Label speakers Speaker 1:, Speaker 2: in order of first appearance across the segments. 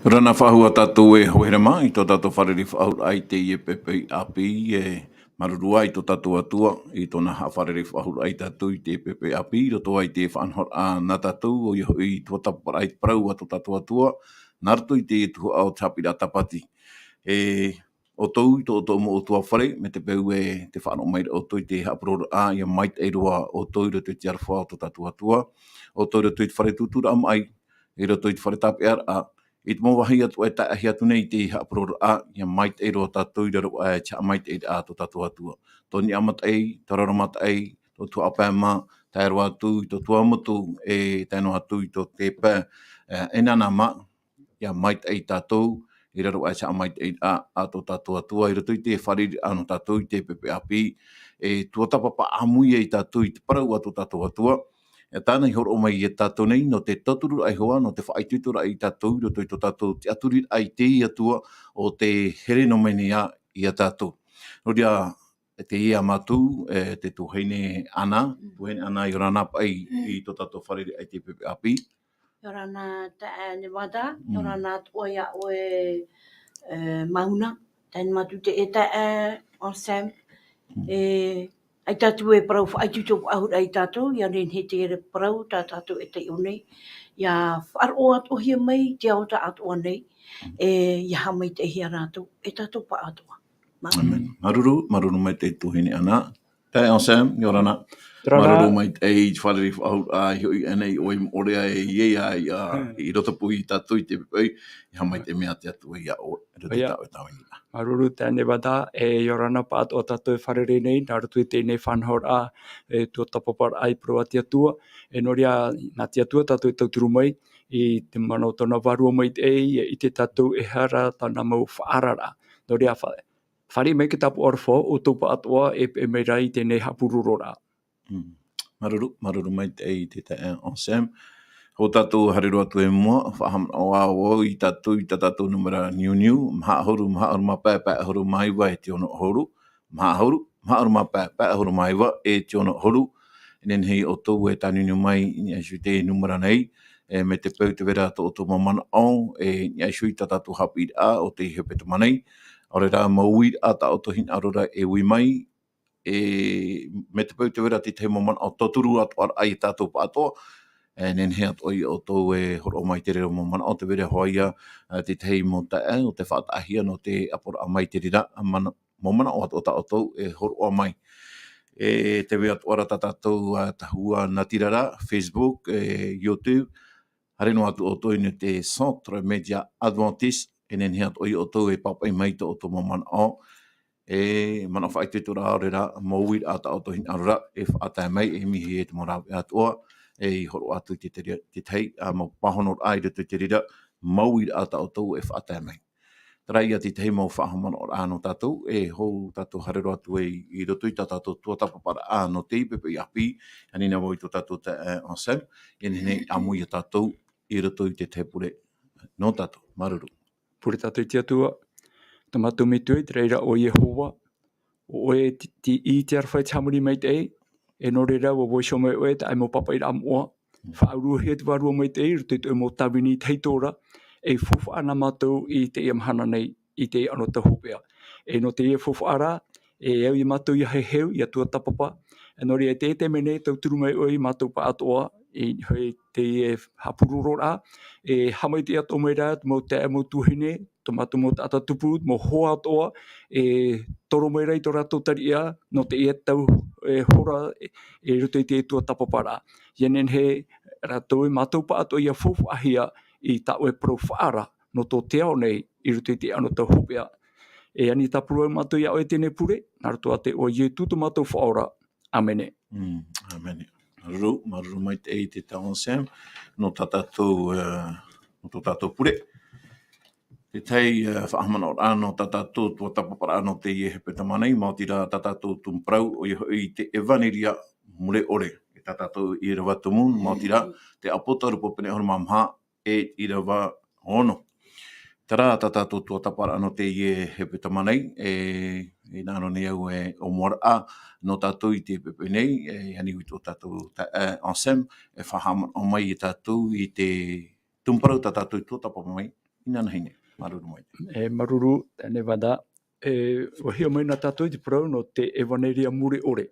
Speaker 1: Rana whahua tatou e hoera mai, tō tatou whareri whahura ai teie pepe api marurua i tō tatou atua, i tōna whareri whahura ai tatou i te pepe api, roto ai te whanhor a na tatou, o i tuatapaparaa i parau a tō tatou atua, nartu i te tuho au Haapiiraa Sabati. O tau i tō mo o tua whare, me te peu te whanau mai o tau i te pororaa i a mait e roa o tau i roto i te arwha o tō tatou atua, o tau i roto i te whare tūtura am ai, i roto i te whare tape a I te mōwahi atu e tae ahi atu nei te hapurora ia mait e roa tātou i raro e tia mait e a tō tātou atua. Tōni amat ei, tarara mat ei, tō tua apēma, tae roa atu i tō tua amatu e tēno atu i tō te pē. E nana ma, ia mait ei tātou, i raro e tia mait e a tō tātou atua. I rato i te whariri ano tātou i te pepe api, e tuatapapa amui e tātou i te parau a tō tātou atua. E tāna i horo mai i tātou nei, no te taturu ai hoa, no te whaitutura ai tātou, roto i tō tātou te aturi ai te i atua o te here no mene i a tātou. No ria te ia matu, te tuheine ana i rana pai i tō tātou whariri ai te pepe api.
Speaker 2: I rana tae ne wada, i rana atua ia oe mauna, tae matu te e tae on Sam, ai tātou e parau whaitutoku ahura ai tātou, ia ren he te ere parau, tā tātou e te iunei, ia wharo atu hia mai, te au tā atua nei, ia hamai te hia rātou, e tātou pa atua.
Speaker 1: Amen. Maruru mai te tuhine ana. Tae on Sam, i rana. Maruru mai te whariri ahura i hoi anei oi orea e iea i rotapu i tātou i te pepei, i hamai te mea te atu i a o, e rote tau e tau inga.
Speaker 3: Maruru tēne wada e yorana pa atua tātou e wharere nei, nā rutu i tēnei whanhora e tuatapaparaa ai pro ati atua, e noria nā ti atua tātou e tauturu mai, i te manau tona warua mai te i te tātou e hara tāna mau whaarara. Noria whare mai ki tapu orfo o taupa atua e mei rai tēnei hapururora.
Speaker 1: Maruru mai te tae on Sam. Ho tātou harero atu e mua, whaham o i tātou numera niu, maha horu mapē horu maiwa e te ono horu, maha horu mapē horu maiwa e te ono horu, nen hei o tau e tāniu mai i asu te numera nei, me te pau te vera to o tō mamana au, i asu i tātou Haapiiraa o te hepetoma nei, ore rā maueraa ta o tohin arora e ui mai, me te pau te vera te mamana o tōturu atu ai tātou pa atoa, nen he atu o tau e horo mai te reo mamana o te vere hoia te tei mo tae o te whaatahia no te apora mai te rira mamana o atu o tau e horo mai. Te vea atu ora tātou tahua natirara, Facebook, YouTube, hareno atu o tau ina te Centre Media Adventiste, nen he atu o tau e papai mai to o tau mamana o, mana whaitutura ora mauir ata o tohin arora e whaatai mai e mihi e te morawe atua, e horo atu te tei, mau pahonor ai te rira, mauir ata o tau e whaatai mai. Tarai a te tei mau whahamana o ano tātou, e hou tātou harero atu i roto i tātou tuatapaparaa no te pepe i api, anina mo i tō tātou te on Sam, e nene amui a tātou i roto i te tepure no tātou, maruru.
Speaker 3: Pure tātou i te atua, tamatu mitui, te reira o Yehova, o e i te arwhai tamuri mai te e no reira o voisho mai oe te ai mo papa i ra mua, whaarua he te warua mai te rutu i mo tawini teitora, e fufu ana mātou i te iamhana nei, i te ano te hupea. E no te fufu ara, e au i mātou i heu i a tuatapapa, e no rea te mene tau turu mai oe i mātou pa atoa, i hoi te hapururora, e hamai te ato mai rā, mo te amo tuhine, tomatu mo tata tupu, mo hoa atoa, e toro mai rei to rato taria, no te e tau hora e ruto i te tuatapapara. Ianen he rato i mātou pa ato i a fufu ahia i tau e profara no tō te ao nei i ruto i te ano tau hupea. E ani tapuru e mātou i a oe tēne pure, narato a te o ie tutu mātou whaora. Amene.
Speaker 1: Amene. Maruru mai te tau Sam, no tātou pure. Te tei whahamana o ano tātou tuatapapa no te ie hepetoma nei, mautira tātou tumprau o i te Evanelia Mure e tātou Irava tumu, mautira te Apokalupo pene horo mamha e Irava ono. Tara tātou tuatapara no te ie hepetoma nei, e nāno nei au o maueraa no tātou i te pepe nei, e ani ui tō tātou on Sam, e whahamana o mai i tātou i te tumprau tātou i tuatapapa mai, Inana hine, maruru mai.
Speaker 3: Maruru, tēnei wada. Wahia mai nā tātou te parau no te Evanelia Mure ore.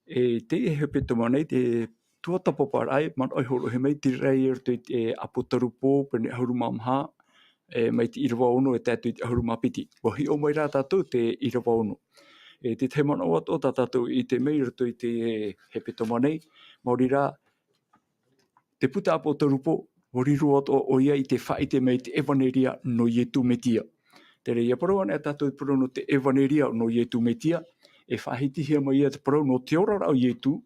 Speaker 3: Teie hepetoma nei, te tuatapapa rai, man oi horo he mai, te rei te Apokalupo, pene ahuru mamha, mai te Irava ono tātou te ahuru mapiti. Wahia mai rā tātou te Irava ono. Te te mana o ato tātou I te mei rato I te hepetoma nei, mauri rā, te puta Apokalupo, horiru ato o ia I te whaite mei te Evanelia no ietu metia. Tere ia parau ane tātou parau no te Evanelia no ietu metia, whahitihia mai ia te parau no te ora rau ietu,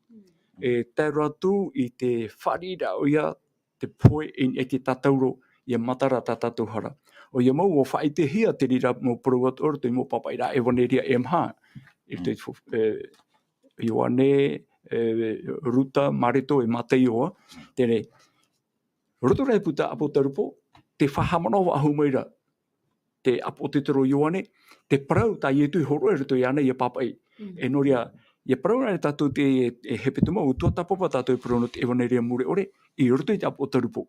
Speaker 3: te ratu I te wharira o ia te poe e te tatauro ia matara tā tātou hara. O ia mau o whaitihia te rira mo parau atu ora te mo papaira Evanelia MH, I te Ioane, Ruta, Marito, Matei oa, tere roto rei puta Apokalupo, te whahamana wa ahu maira, te apotitero Ioane, te parau tā ietu horo e roto I ana ia papai. E noria, ia parau nare tātou te hepetoma o tuatapapa tātou parau no te Evanelia Mure ore, I roto I te Apokalupo.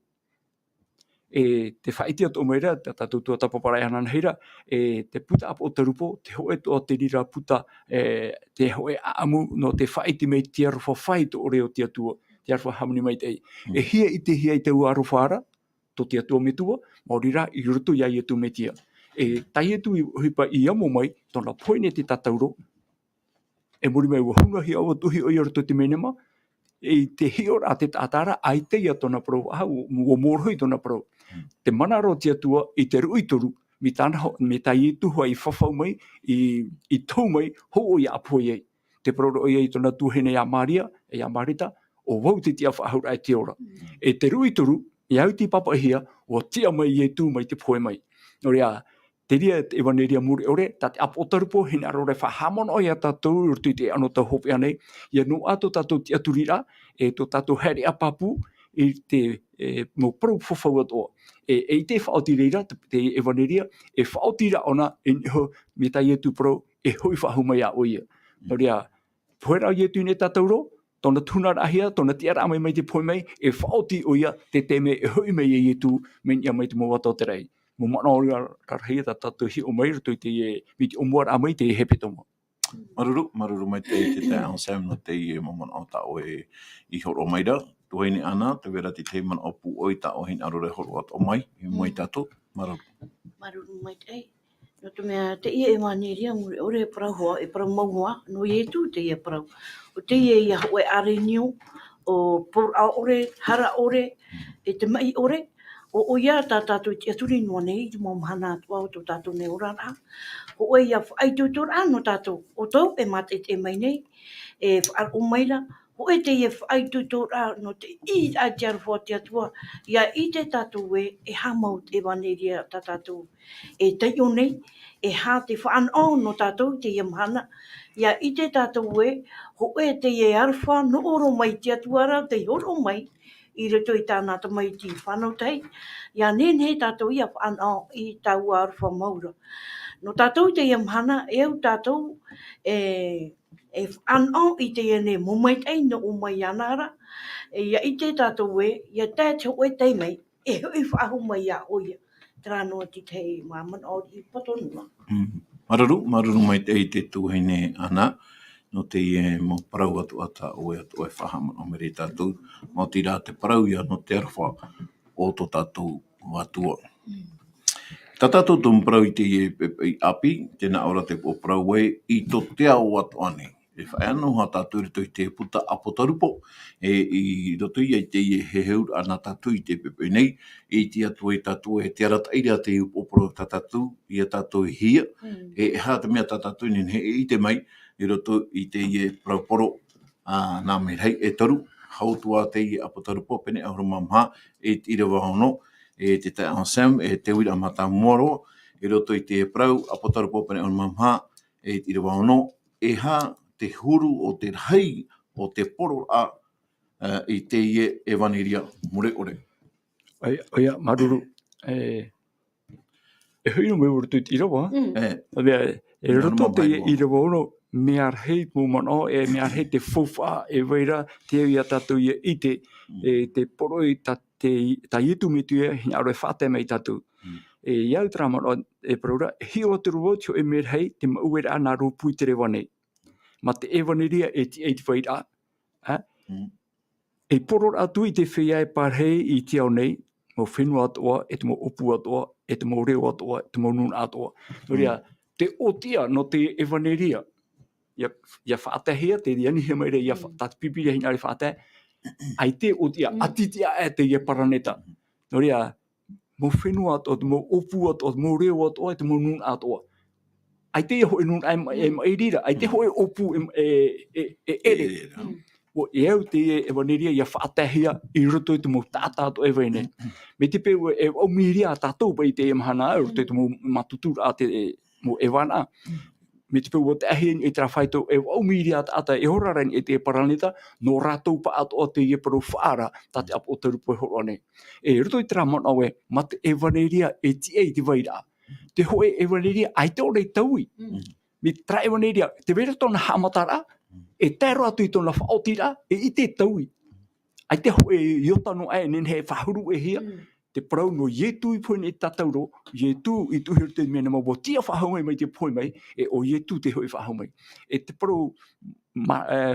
Speaker 3: Te whaitia tō meira, tātou tuatapapa rai hanan heira, te puta Apokalupo, te hoe tō te rira puta, te hoe aamu no te whaiti mei te arofa whai tō ore o te atua, te arofa hamuni mai tei. Hia I te ua arofa ara, tō te atua metua, mauri rā I roto ia ietu metia. Tai etu hipa I amo mai, tōna poine te tatauro, muri mai ua hunga hi awa tuhi o I roto te menema, te hiora te tātara, ai teia tōna parau, ua mōroi tōna parau. Te manaro te atua I te rui toru, me tai etu hoa I whawhau mai, I tau mai, ho o ia apoi ei. Te parau o ia I tōna tuhene a Maria, a Marita, o wau te tia whahaura te ora. Te rui toru, I au ti papa hia, o tia mai I etu mai te poe mai. Norea, te ria te Evanelia Mure ore, tā te Apokalupo, hina arore whahamona o ia tātou, urtu te anota hope anei, ia no ato tātou te aturira, tō tātou here a papu, I te mo parau whawhau atoa. I te whaotireira, te Evanelia, whaotira ona, me tai etu parau, hoi whahu mai a oia. Norea, poera I etu ne tātauro, tōna tūnara ahia, tōna tiara amai mai te poi mai, whaoti o ia te teme hoi mai I etu, men ia mai te mawata o te rei. Mo mana o rarhia tā tātou hi o mai rato I te miti o muara amai te hepetoma.
Speaker 1: Maruru mai te Sam no te mo mana o tā o I horo mai ra. Tuaini ana, te vera te mana o PORO'I tā o hin arore horo at o mai, I mai tātou. Maruru.
Speaker 2: Maruru mai te. No te mea te ia Evanelia Mure ore parau hoa, parau maua, no ietu te ia parau. O te ia hoe arenio, o pora ore, hara ore, te mai ore, o ia tā tātou te aturi noa nei, te mamahana atua o tō tātou ne ora rā. O ia whaitūtur ano tātou, o tau mate te mai nei, whaar o maila, o te ia whaitūtur ano te I a te arwha te atua, ia I te tātou hamau te Evanelia tā tātou, te o nei, hā te whaan o no tātou te ia mahana, ia I te tātou ho te ia arwha no oro mai te atua rā, te oro mai, I rato I tāna ta mai ti whanau tei. Ia nene tātou ia whanau I tau arwha maura. No tātou te ia mahana, au tātou whanau I te ia ne mumai tei no o mai anara. Ia I te tātou ia tātou tei mai, hui whahu mai a oia. Trānoa ti te māman o I patonua.
Speaker 1: Maruru mai te tūhine ana, no te mo parau atu ata o atu whahamana o mere tātou, mo te rā te parau ia no te arwha o tō tātou atua. Tā tātou tō parau I te I api, tēnā ora te o parau I tō te ao atu ane. Whaeano ha tātou rito I te puta Apokalupo, I roto I te he heur ana tātou I te pepe nei, I te atua I tātou te arata ira te upoporo tātou, I a tātou hia, hā te mea tātou ni I te mai, I roto I te poro nā merhei Toru, hautua te Apokalupo, pene ahuru mamha, Irava hono, te Sam, te wira mata moro, I roto I te parau Apokalupo, pene ahuru mamha, Irava hono, hā te huru o te rei o te pororaa I teie Evanelia Mure ore.
Speaker 3: Oia, maruru. Hui no me urtu I Irava. Roto te Irava ono, me arhei mo mana me arhei te fofa vairaa te ia tātou ia I te PORO'I tai tu mi tu e aro fate mai tatu e ia trama e pororaa hi o te ro tio e MELAHI te maueraa na ropu te rewane ma te Evanelia e te 8 vairaa e pororaa tu i te feia e parahi i te au nei mo fenua atoa e te mo opu atoa e te mo reo atoa e te mo nunaa atoa noria te otia no te Evanelia ia whaatahia te riani he maire ia tatpipiri hina re whaatah ai te otia atitia e te ia paraneta noria mo fenua atoa te mo opu atoa mo reo atoa e te mo nunaa atoa ai te hoi nunaa e mairira ai te hoi opu e ere o eu te Evanelia ia whaatahia i roto i te mo tata atoa e vene me te peu e o miria tatou pai te mahana e roto i te mo matutura a te mo Evana me te peu o te ahi e tra whaito e o miria ata e horaren e te paraneta no ratou pa atoa te ie paru whaara ta te apo o te rupo e horone e roto i tra mana we ma te Evanelia e te vairaa te hoe Evanelia ai te ore taui me tra Evanelia te vera tona hamatara e tero atu i tona whaotira e i te taui ai te hoe iotano ai nen he whahuru e hia te parau no ietu i poine i tatauro ietu i tuhir te mena mo tia whahau mai te poi mai e o ietu te hoi whahau mai e te parau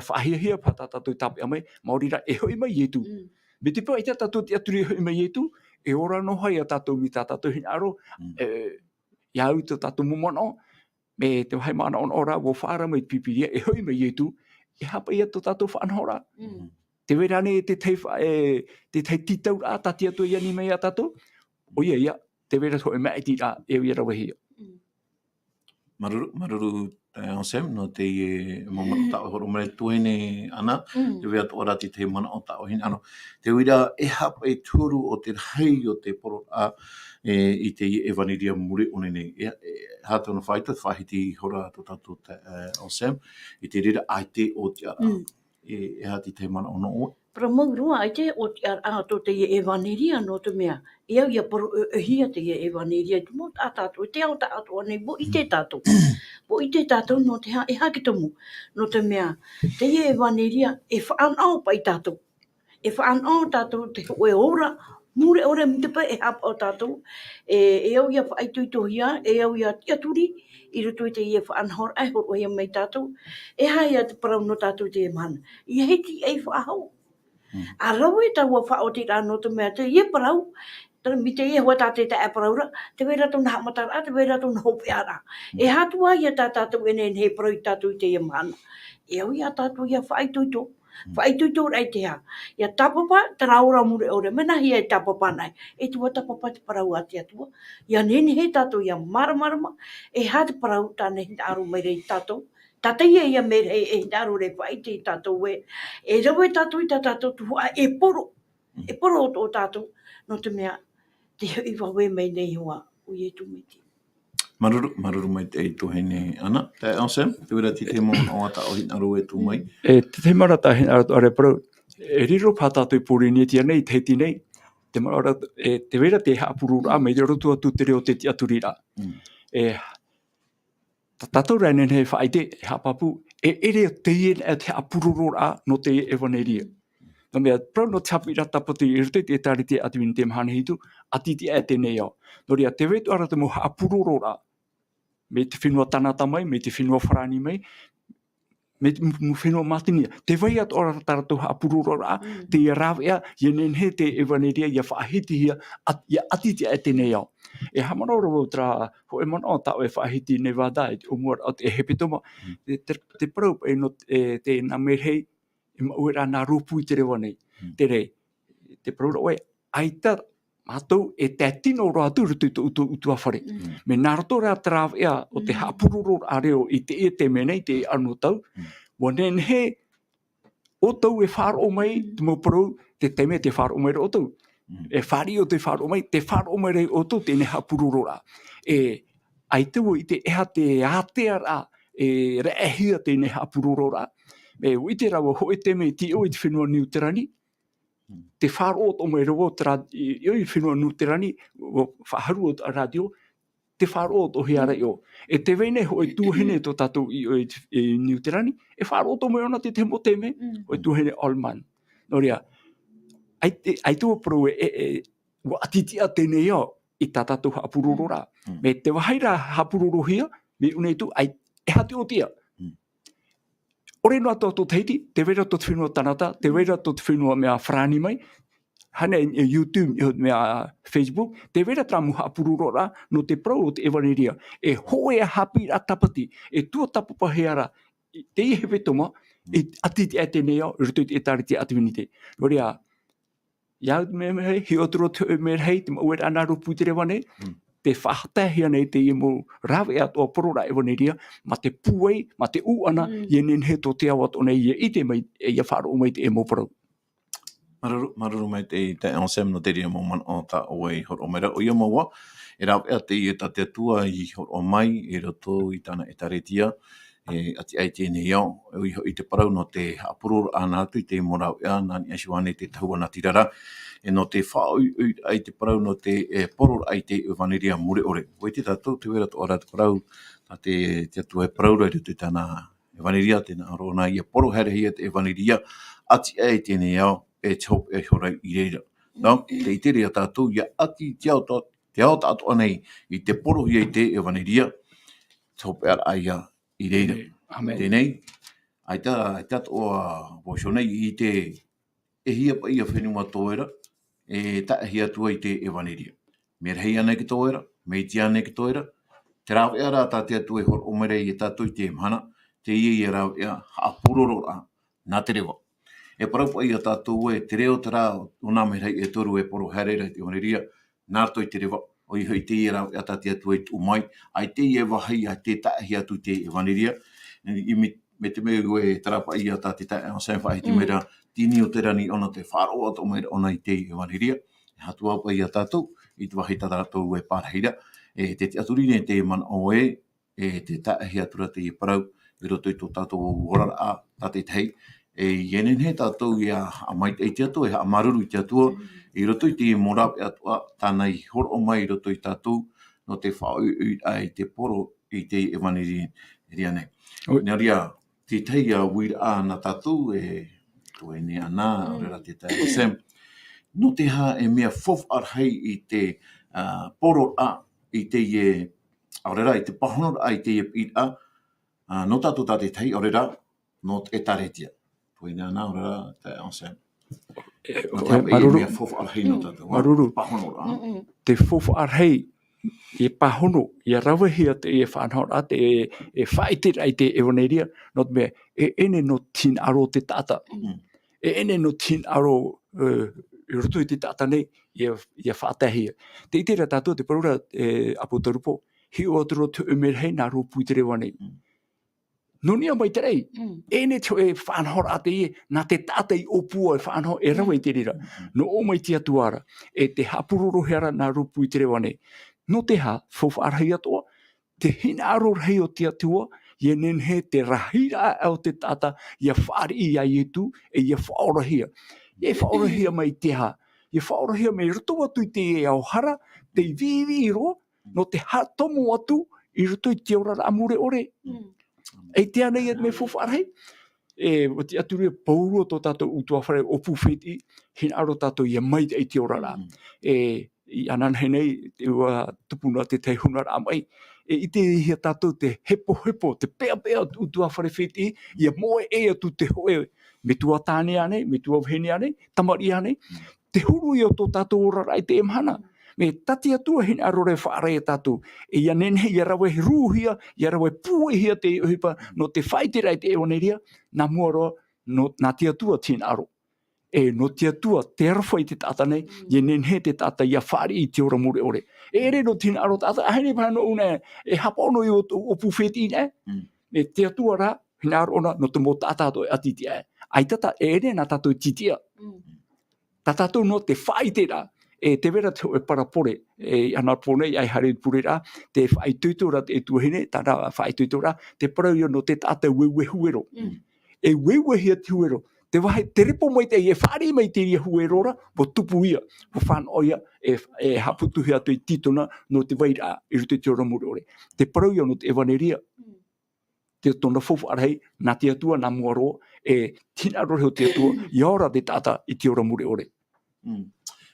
Speaker 3: whahia patatatu i tape amai maorira e hoi mai ietu me te pau i tatatou te aturi hoi mai ietu e ora no hai a tatou mi tatatou hin aro iau te tatou mumono me te hai mana on ora wo whaara mai pipiria e hoi mai ietu e hapa ia to tatou whaanhora te verane te tei titau a tati atu ia ni mai a tatou o ia te vera ho e mai tira e ia rawa hia
Speaker 1: maruru tai onsem no te momano ta horo mai tuene ana te vea to ora te mana o ta o hin ano te uira e hapa e turu o te hei o te pororaa i te Evanelia Mure onene ha tona whaita whahiti hora to tatu onsem i te rira ai te o te ara e hati te mana ono o
Speaker 2: Pero maurua ai te o te ara to te Evanelia no te mea. Ia poro hia te Evanelia te mo tātou te au tātou nei bo i te tātou. Bo i te tātou no te e hake tomu. No te mea te Evanelia e whaanau pa i tātou. E whaanau tātou te oe ora mure ora mi te pa e hapa o tātou. E au ia whaituitohia, e au ia tiaturi i roto i te ia whaanhor ai hor oia mai tātou. E hai a te parau no tātou te mana. I heti ei whaahau. A rau e tau a whao te rāno te mea te ie parau, mi te ie hoa tāte te e paraura, te wera tōna hamatara, te wera tōna hope ara. E hatua ia tā tātou ene he parau i tātou i te ie mana. E au ia tātou ia whaituito, whaituito rei te ha. Ia tapapa, te raura mure ore, menahi e tapapa nai, e tuatapapa te parau a te atua. Ia nene he tātou ia maramarama, e ha te parau tāne he aro mai rei tātou. Ta teie ia me e daru re pai te tatou e rawe tatou i tatou tu e poro o tatou no te mea te i wawe mai nei hoa o ie tu miti
Speaker 1: maruru mai te to hene ana te onsem te wera ti te mo o ata o hina ro e tu mai
Speaker 3: e te marata hin are pro e riro pata to puri ni ti nei te ti nei te marata te vera te hapuru a me rotu atu te reo te aturira e tatou rene he whaite hapapu e ere teie e te apururora no te Evanelia. No mea, prau no tapu i ratapati i rute te tari te atu te mahane hitu, atiti e te neo. No rea, te wetu ara te mo apururora me te whenua tanata mai, me te whenua wharani mai, me te whenua matinia. Te wai atu ora taratu apururora, te Irava ia nenhe te Evanelia ia whaahiti hia, ia atiti e te neo. E hamanora wau tra ho e mana o tau e whaahiti Nevada e umur o te hepetoma te parau e no te na MELAHI e maueraa nā ropu i te rewa nei te rei te parau oe aita mātou e te tino roa tu rutu utu awhare me nā roto rea trawa ea o te hapururo a reo i te e te menei te anu tau wanen he o tau e wharo mai te mo parau te teme te wharo mai o tau e whari o te wharo mai, te wharo mai rei o tō tēne hapururora. E ai te i te eha te āteara e reehia tēne hapururora. E ui te rawa hoi te mei ti o i te whenua niuterani. Te wharo o mai rawa i o i whenua niuterani, whaharu o radio, te wharo o hiara i o. E te vene hoi tūhene tō tātou i o i niuterani, e wharo o mai ona te temo teme, hoi tūhene olman. No rea, ai tu pro wa atiti atene yo I tatou hapururora. Me te wahaira hapururuhia, me unei tu ai e hati o tia. Ore no ato teiti, te vera tot whenua tanata, te vera tot whenua mea whrani mai, hana YouTube, mea Facebook, te vera tamu hapururora, no te prau o te Evanelia, e hoe a Haapiiraa Sabati, e tuatapapa heara, teie hepetoma, e atiti e tenea, rutu e tariti ativinite. Rorea, ia me he otro te me hei, te maueraa nā ropu te rewane, te whahatahi nei te mo rawe atoa pororaa Evanelia, ma te puei, ma te uana, I nen he to te awat o nei I te mai, ia wharo o mai te mo parau.
Speaker 1: Maruru mai te onsem no te ria mo man o ta oi horo mera o ia maua, e rawe a te ta te atua I horo mai, e roto I tana e taretia, ati ai tēnei au, I te parau no te hapurur ana atu I te morau ea, nani asiwane te tahuana tirara, e no te whao ai te parau no te PORO'I te Evanelia Mure ore. Wai te tatou te wera to ora te parau, te atua e parau rai te tana Evanelia, tēnā arona I a poro herehia te Evanelia, ati ai tēnei au, e te hope e horai I reira. No, te itere a tatou, ia ati te ao tato anei I te porohia I te Evanelia, te hope ar aia I reira. Tēnei, ai tā toa voshonei I te hia pa ia fenua toera, e ta hia tua I te Evanelia. Me rei ana ki toera, me ti ana ki toera, te rawe ara tā te atu e hor omerei e tātou I te mhana, te ia rawe ea hapurorora nā te rewa. E paraupa I a tātou e te reo te rā, o nā me rei e toru e poro hareira te Evanelia, nā toi te rewa, o I hoi te ia rawe ea tā te atu e tu mai, ai te ia wahai ai te tahi atu te Evanelia, I me te mea goe tarapa I a tā te tae, o sen whahi te mera, tini o te rani ona te whāroa to mera ona I te Evanelia, e hatua pa I a tātou, I te wahi tātou e parahira, e te aturine te man oe, e te tahi atura te parau, I roto I tō tātou orara a tātei tei, e ienen he tātou I a mai te atua, e a maruru I te atua, I roto I te morau e atua, tānei horo o mai I roto I tātou, no te whao ai te poro I te Evanelia nei. Nā ria, te teia wira a na tātou, e toi ne ana, ora te teia Sam, no te ha e mea fof arhei I te PORO'I I teie, aurera I te pahonora I teie pita, no tātou tā te tei, aurera, no e taretia. Toi ne ana, aurera, te Sam. No te ha e mea fof arhei no tātou,
Speaker 3: Maruru,
Speaker 1: pahonora.
Speaker 3: te fof arhei, e pahono, I a rawe hia te e whanhora, te e whaitira I te Evanelia, no te mea, e ene no tin aro te tata. E ene no tin aro, I roto I te tata nei, I a whaatahia. Te itera tātua, te parura Apokalupo, hi o aturo te umerhei nā ropu I te rewa nei. Noni a mai te rei, ene te e whanhora te e, nā te tata I opua e whanhora, e rawa I te rira. No o mai te atuara, e te hapururu heara nā ropu I te rewa nei. No te ha, fof arhei atoa, te hina aro rei o te atua, I nen he te rahira au te tata, I a whaari I a ietu, e I a whaorahia. I a whaorahia mai te ha. I a whaorahia mai ruto atu I te e au hara, te I vivi I roa, no te hatomo atu, I ruto I te orara amure ore. E te anei e me fof arhei. E wati aturu e pauru o tō tātou utua whare opu wheti, hina aro tātou I a mai te orara. I anan henei, te ua tupuna te tei hunar amai, e ite hia tātou te hepo, te pea utua whare wheti, I a moe e atu te hoe, me tua tāne ane, me tua whene ane, tamari ane, te huru I o tō tātou orara I te emhana. Me tati atua hina arore whaare e tātou. E ia nene, ia rawe rūhia, ia rawe pūehia te uhipa, no te whaitera I te Evanelia, nā muaroa, no, nā te atua tina aro. E no te atua, te arwha I te tata nei, ia nene te tata ia whaari I te ora mure ore. E ere no tina aro tata, ahene pano una, e hapa ono I o pūwheti ne? E te atua rā, hina aro ona, no te mō tātato e atitia e. Ai tata, e ere nā tātou titia. Tātatou no te whaitera, e te vera te e parapore, e ana pone ai hare purera, te whaituitura te tuahine, tāna whaituitura, te parau no te tātou wewe huero. E wewe hia te huero. Te wahe, te repo mai te e whaari mai te ia huerora, mo tupu ia, mo whanoia, e haputu hea tui titona, no te vairaa, I rute te ora mure ore. Te parau no te Evanelia, te tona fofu arhei, nā te atua, nā muaroa, e tina rohe o te atua, I ora te tata I te ora mure ore.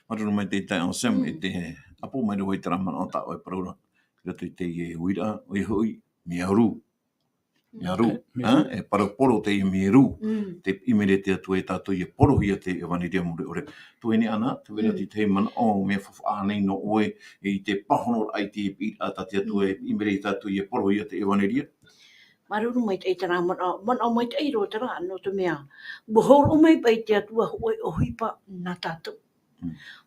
Speaker 1: Maruru mai te tai o sem e te apo mai roi tara mana o ta o parura. Kira tu te e wira o i hoi miaru. Miaru. E paraporo te i miaru. Te imere te atu e tatou i porohia te Evanelia Mure ore. Tu ene ana, te wera ti te mana o mea whawhaanei no oe e te pahono ai te pit a ta te atu e imere tatou i porohia te Evanelia.
Speaker 2: Maruru mai te tara mana mai te iro tara no te mea. Bohoro mai pai te atua hoi o hipa na tatou.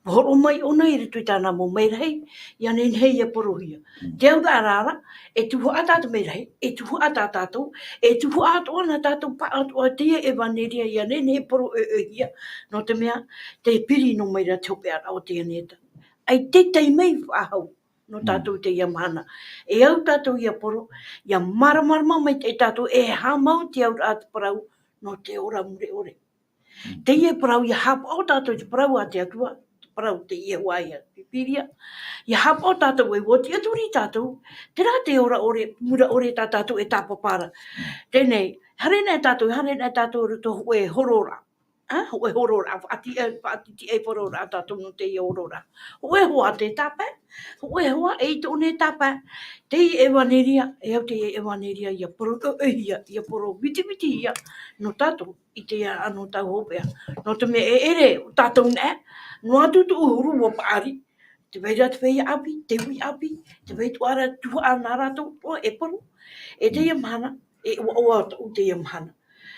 Speaker 2: Bohoro mai ona i ritu tana mo MELAHI, ia nen hei e porohia. Te au rara, e tuhu a tatou MELAHI, e tuhu a tatou, e tuhu a toa na tatou pa atua teie Evanelia, ia nen hei porohia. No te mea, te piri no mai ra te hope o te aneta. Ai te tei mei whahau. No tatou te ia mana. E au tatou ia poro, ia maramarama mai te tatou e hamau te au at Parau no te ora mure ore. Te ia Parau ia hapa o tatou te Parau a te atua, Parau te ia waia pipiria. Ia hapa o tatou e wo te aturi tatou, te rā te ora ore, mura ore ta tatou e tapapara. Tenei, hare nei tatou ruto e horora. Hoe horora, ati e porora tatou no te ia horora. Hoe hoa te tapa, hoe hoa e to ne tapa. Te Evanelia, e au te Evanelia ia poro viti ia no tatou i te ano tau hopea. No te me e ere tatou ne, no atu tu uhuru o paari. Te veira te feia api, te hui api, te vei tuara tu anara tu e poro. E te ia mana, e o te ia mana.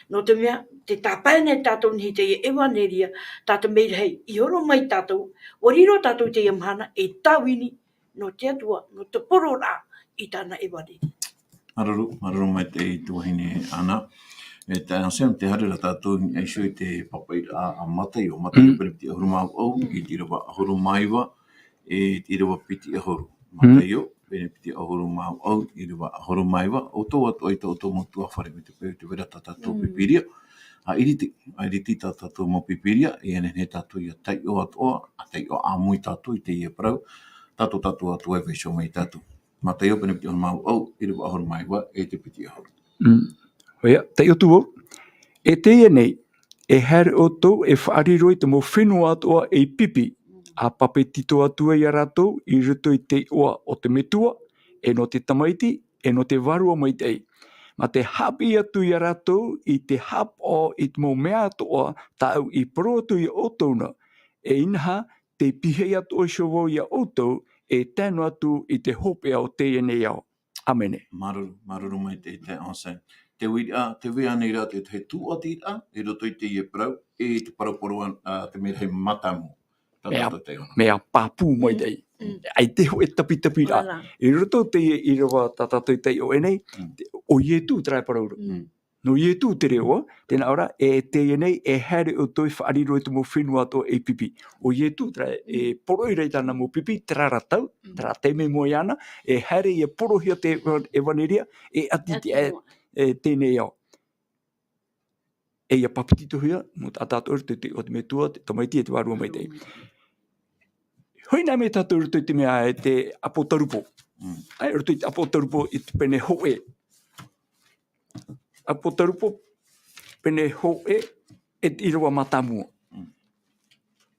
Speaker 2: No te mea, te tāpaene tātou ni te Evanelia, tātou MELAHI, i oro mai tātou, o riro tātou te iamhana, e tawini no te atua, no te pororaa, i tāna Evanelia.
Speaker 1: Maruru mai te i tuahine ana. E te ansem te harira tātou ni aisho i te papaira a matai o matai o piti ahuru mau au, i te Irava ahuru maiwa, e te Irava piti ahuru. Matai o, pene piti ahuru mau au, i Irava ahuru maiwa, o tō atu ai tō motua whare me te pēr te vera tātou pipiria. A iriti tātou mo pipiria, e ane he tātou i a tai o atoa, a tai o amui tātou i te ia Parau, tātou atu e veisho mai tātou. Matai o pene piti ahuru mau au, i Irava ahuru maiwa, e te piti ahuru.
Speaker 3: Hoia, tai o tuo, e teie nei, e here o tau e whaariro i te mo fenua atoa e pipi, a pape tito atua i a ratou, i rito i te oa o te metua, e no te tamaiti, e no te varua mai tei. Ma te hapi atu i a ratou, i te hap o i te mo mea atoa, tau i poro atu i o tauna, e inaha, te pihei atu o showo i a o tau, e tēnu atu i te hopea o teie nei au. Amene.
Speaker 1: Maruru mai te onsai. Te wira, te wea nei rā te he tuatira, e roto i te ie Parau, e te paraporoan, te MELAHI matamu.
Speaker 3: Mea pāpū mai tei. Ai te ho e tapi rā. I roto te Irava tātātou tei o enei, o ietu trai paraura. No ietu te reoa, tēnā ora, e teie nei, e here o toi whaariro i te mo whenua to e pipi. O ietu trai, e PORO'I rei tāna mo pipi, tera ratau, tera teime mo iana, e here i e porohia te Evanelia, e ati te tēnei au. E ia papitito hia, mo tātātou o te metua, te tamaiti e te warua mai tei. Hoi nā me tātou ruto i te mea e te Apokalupo. Ai ruto i te Apokalupo i te pene hoe. Apokalupo pene hoe e te Irava matamua.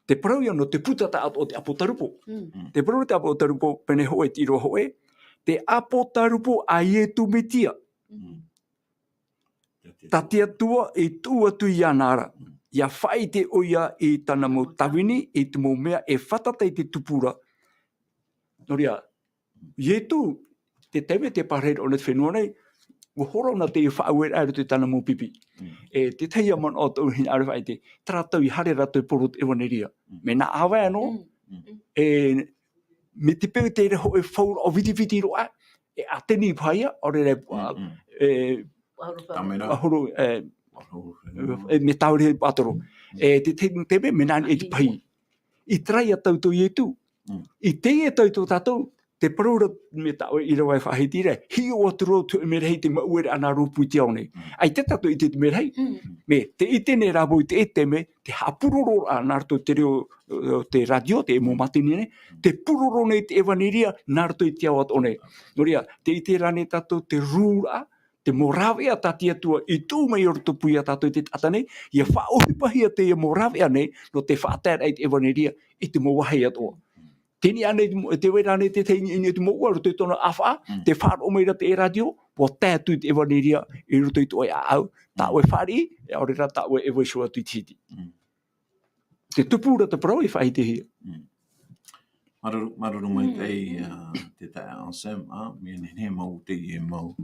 Speaker 3: Te parau ia no te putata o te Apokalupo. Te parau te Apokalupo pene hoe te Irava hoe. Te Apokalupo a ietu metia. Tati atua e tū atu i anara. Ia whai te oia i tana mo tawini, i te mo mea e whatata i te tupura. Noria, ietu, te tewe te parheira o na whenua nei, o horo na te whaauer aero te tana mo pipi. E te teia man o tau hina arewa i te taratau i hare rato i poro te Evanelia. Me na awa anō, me te peo te reho e whaura o viti roa, e ateni paia, ore re, ahoro, me taure atoro. Te tewe me nani e te pai. I trai a tautou i etu. I teie tautou tātou, te paraura me tau i rawa e whahitire, hi o aturo tu e MELAHI te maueraa ana ropu i te aone. Ai te tātou i te MELAHI. Me te itene rābo i te eteme, te hapuroro a nārto te reo te radio, te mo matini ne, te puroro nei te Evanelia, nārto i te awat one. Noria, te ite rane tātou te rūra, te morawea tati atua I tū mai o rutu pui a tātou te tata nei, ia whaohipahia te morawea nei, no te whātara I te Evanelia I te mowahi atua. Tini ane te wera ane te teini ine te moua rutu I tona awha, te whāro meira te e radio, po tētū te Evanelia I rutu I toi a au, tā oe whāri, e aurera tā oe e waisua tui titi. Te tupura te parau I whahi te hia.
Speaker 1: Maruru mai te tae ansem, mea ne mau te I mau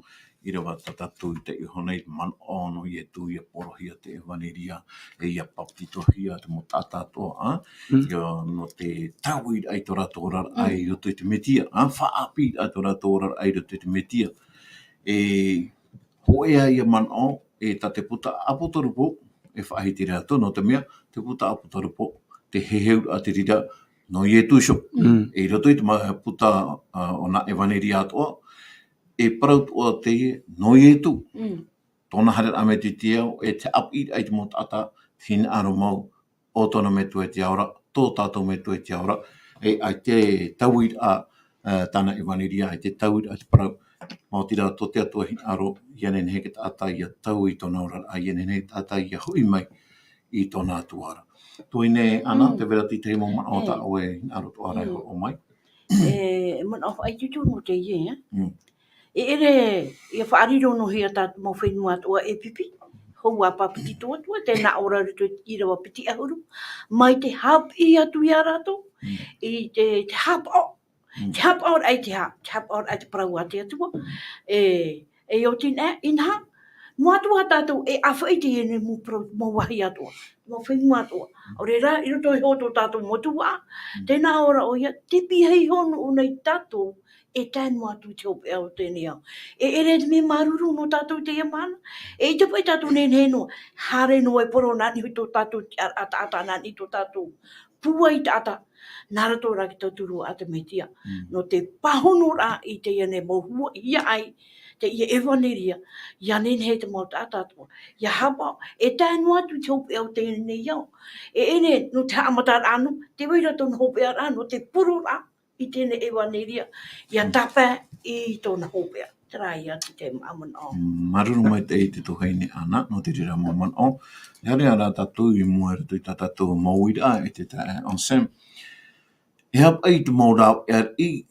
Speaker 1: Irava tatatu te I honei man ono I e tu I e porohia te Evanelia e ia papitohia te mo tatatoa, no te tauid ai tora tora ai roto I te metia, whaapid ai tora tora ai roto I te metia. E hoea ia man o e ta te puta Apokalupo e whaahiti rea to, no te mea te puta Apokalupo te heheu a te rira no I e tuisho. E roto I te puta o na Evanelia atoa, e parau toa teie no I e tu. Tōna harer ame te tiao e te apid ai te mo tata tine aro mau o tōna me tu e te aura, tō tātou me tu e te aura, e ai te tauid a tāna Evanelia, ai te tauid a te parau. Mao tira tō te atua hin aro, iane nehe ke tātai ia tau I tōna ora, a iane nehe tātai ia hui mai I tōna atuara. Tōine ana, te vera ti te mo mana o ta o e hin aro tō arai o mai.
Speaker 2: Mana o ai tutu mo te ie, E ere, ia whaariro no hea tātu mau fenua atua e pipi. Hou a papiti tōtua, tēnā ora rito Irava piti ahuru. Mai te hapi atu ia rato. I te hapao. Te hapao ai te hap. Te hapao ai te parau a te atua. E o tina inha. Mua atua tātou e awhai te ene mo wahi atua. Mau whenua atua. O re rā, I roto I hoto tātou motua. Tēnā ora o ia, te pihei hono o nei tātou. E tēnu atu te ope au tēne au. E ere me maruru no tātou te mana. E I te pai tātou nene no, hare no e poro nani hui tō tātou ata nani tō tātou. Pua I tāta, nara tō raki tō turu a te metia. No te pahono rā I te iane mo hua ia ai, te ia Evanelia, ia nene he te mau tātātua. Ia hapa, e tēnu atu te ope au tēne iau. E ene, no te amata rāno, te waira tōna hope a rāno, te pororaa. I tēne Evanelia, ia tapa I tōna hopea. Trai atu te mamana o.
Speaker 1: Maruru mai te I te tohaine ana, no te rira mamana o. Hare ara tatou I mua rato I tatou maueraa e te tae ansem. E hap ai te maurau I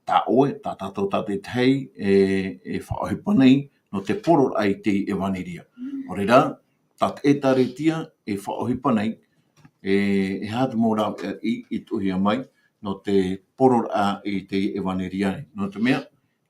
Speaker 1: ta oe, ta tatou ta te tei, e whaohipanei, no te PORO'I te Evanelia. O reira, tat e taretia, e whaohipanei, e hata maurau I tuhia mai, no te PORO'I te Evanelia. No te mea,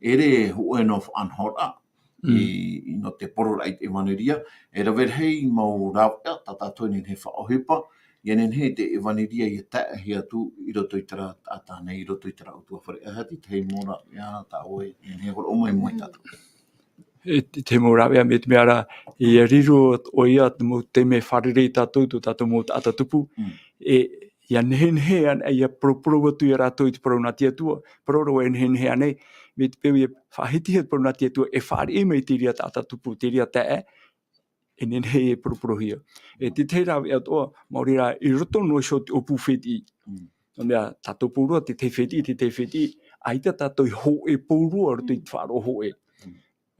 Speaker 1: ere hue no whanhora no te PORO'I te Evanelia. E rawerhei mau rāwea, tātou ni he whaohipa, Ienen he te Evanelia I tae he atu I roto I tara tātane, I roto I tara utua whare. E hati te mora, ia tā oe, he horo omai mai tātou.
Speaker 3: E te morawea me te meara, I riro o ia te me wharerei tātou, tō tātou mō tāta tupu, ia nehe an ia pro atu I rātou I te parau nā tia tua, parau e nehe anei, me te pēu ia whahiti he parau nā tia tua, e whare mei te ria tāta tupu, te ria tae, e nehe e pro hia. E te te rawe atoa, mauri rā, I roto no so te opu wheti. No mea, tātou pōrua, te te wheti, aita tātou I ho e pōrua, roto I te wharo ho e.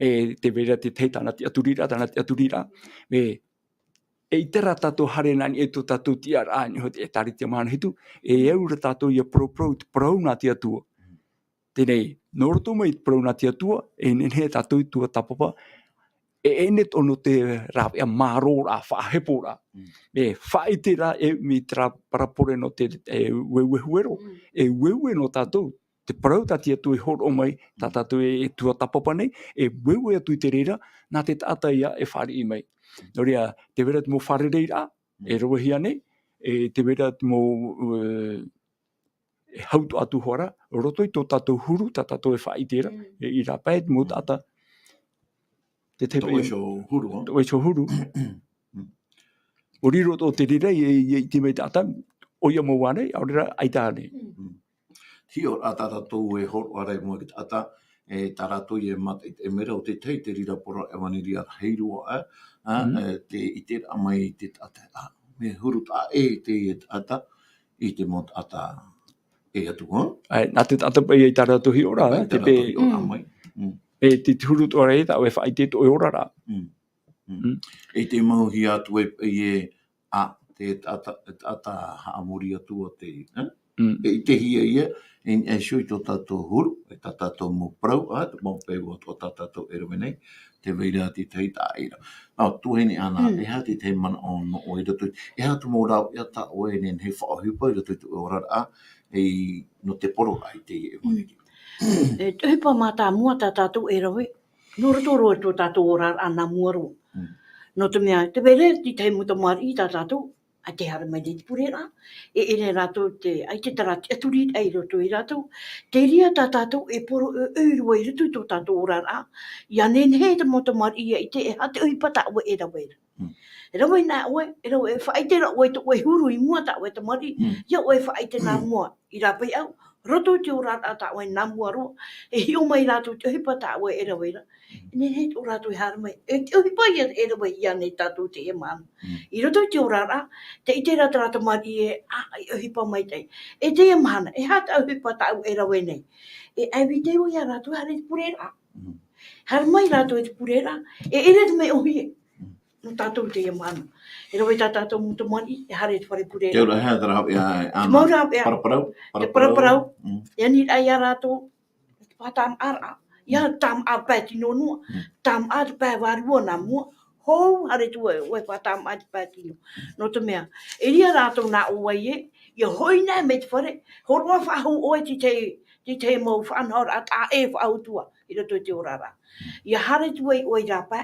Speaker 3: E te vera te te tāna te aturira, e I tera tātou hare nani e tō tātou tia rāni, ho te e tari te mana hitu, e eura tātou ia pro te parau nā te atua. Tēnei, no roto mai te parau nā te atua, e nenhe tātou tuatapapa, e ene tono te rāwea mārora, whahepora. E whaitera e mi tra parapore no te weuehuero, e weue no tātou, te parau tati atu e horo mai, tā tātou e tuatapapa nei, e weue atu I te reira, nā te tāta ia e whare I mai. Nō rea, te vera te mō whare reira, e rawahia nei, e te vera te mō e hautu atu hora, roto I tō tātou huru, tā tātou e whaitera, e I rapai te mō tāta.
Speaker 1: Tō e sho huru.
Speaker 3: Tō e sho huru. O riro tō te rira I te mei tāta, o ia mō wānei, au rira aita anei.
Speaker 1: Hio a tātou e horo arai mua ki tāta, e tātou e mata e mera o te tei te rira pora Evanelia heirua te I te amai te tāta. Me huru tā e te tāta, I te mō tāta e atu.
Speaker 3: Nā te tāta pai e tātou hi ora, te pē. e te turut o rei tau e whai te toi orara.
Speaker 1: E te mauhi atu e a te ata haamuri atu o te e te hia ia e shui tō tātou huru e tā tātou mō prau te mō pēua tō tātou erewenei te veiraa te tei tā eira. Nā, tuhene ana, e ha te te mana o no o ira tui. E ha tu mō rau ia tā oe nen he whaohipa ira tui tu orara e no te PORO'I te Evanelia.
Speaker 2: E te hipa mā tā mua tā tātou e rawe. No ratoro e tō tātou orara ana mua ro. No te mea, te vere ti te muta mari i tā tātou. A te hara mai te purera. E ere rātou te, ai te tarati aturi ai roto i rātou. Te ria tā tātou e poro e urua i rutu tō tātou orara. Ia nen he te muta mari i te e hate ui pata ue e rawe. E rawe nā ue, e rawe e whaite ra ue to ue huru i mua tā ue te mari. Ia ue whaite nā mua i rape au. Roto te orara tā ue nā mua ro. E hio mai rātou te hipa tā ue e rawe ra. Ne he o rātou i hara mai. E te hipa i e rawe ia nei tātou te e mana. I roto te orara, te ite rata mari e a hipa mai tei. E te e mana, e hata au hipa tā ue e rawe nei. E ai te o ia rātou hara te purera. Hara mai rātou e te purera. E ere te me ohi no tātou te e mana. E rawe tā tātou muta mari, e hara te whare purera.
Speaker 1: Te ora hea tara hape a
Speaker 2: Maura hape a.
Speaker 1: Parau.
Speaker 2: Ia ni ai a rātou, pātām ara. Ia tam a pēti no nua. Tam a te pē warua nā mua. Hou hare tu e pātām a te pēti no. No te mea. E ria rātou nā oa i e. Ia hoi nā me te whare. Horoa whahau oe ti te mau whanhora a tā e whautua. I rato te orara. Ia hare tu e oe rā pē.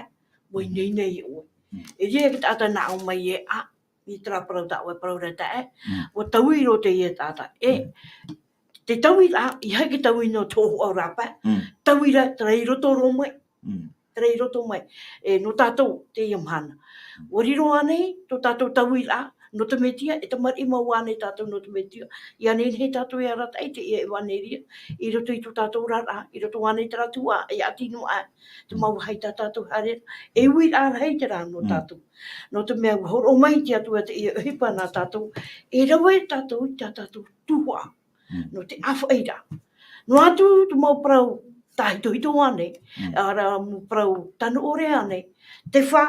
Speaker 2: Oe nei nei oe. E ria ki tāta nā o mai e a. I tra parau tā oe parau rata e. O tau i ro te i e tāta. Te tau i rā, i haike tau i no tōhu au rāpa. Tau i rā, trai roto ro mai. Trai roto mai. E no tātou te iamhana. Wariro anei, tō tātou tau i rā, no te metia, e te mari mau anei tātou no te metia. I anei he tātou i arata e te e Evanelia. I roto i tō tātou rā, i roto anei tera tua, e atino a. Te mau hai tā tātou hare. E ui rā hei te rā no tātou. No te mea, horo mai te atua te e hipa nā tātou. E rawe tātou, tā tātou tuhua. No te awhaira. No atu tu mau parau tahito hito ane, ara mu parau tanu ore ane, te wha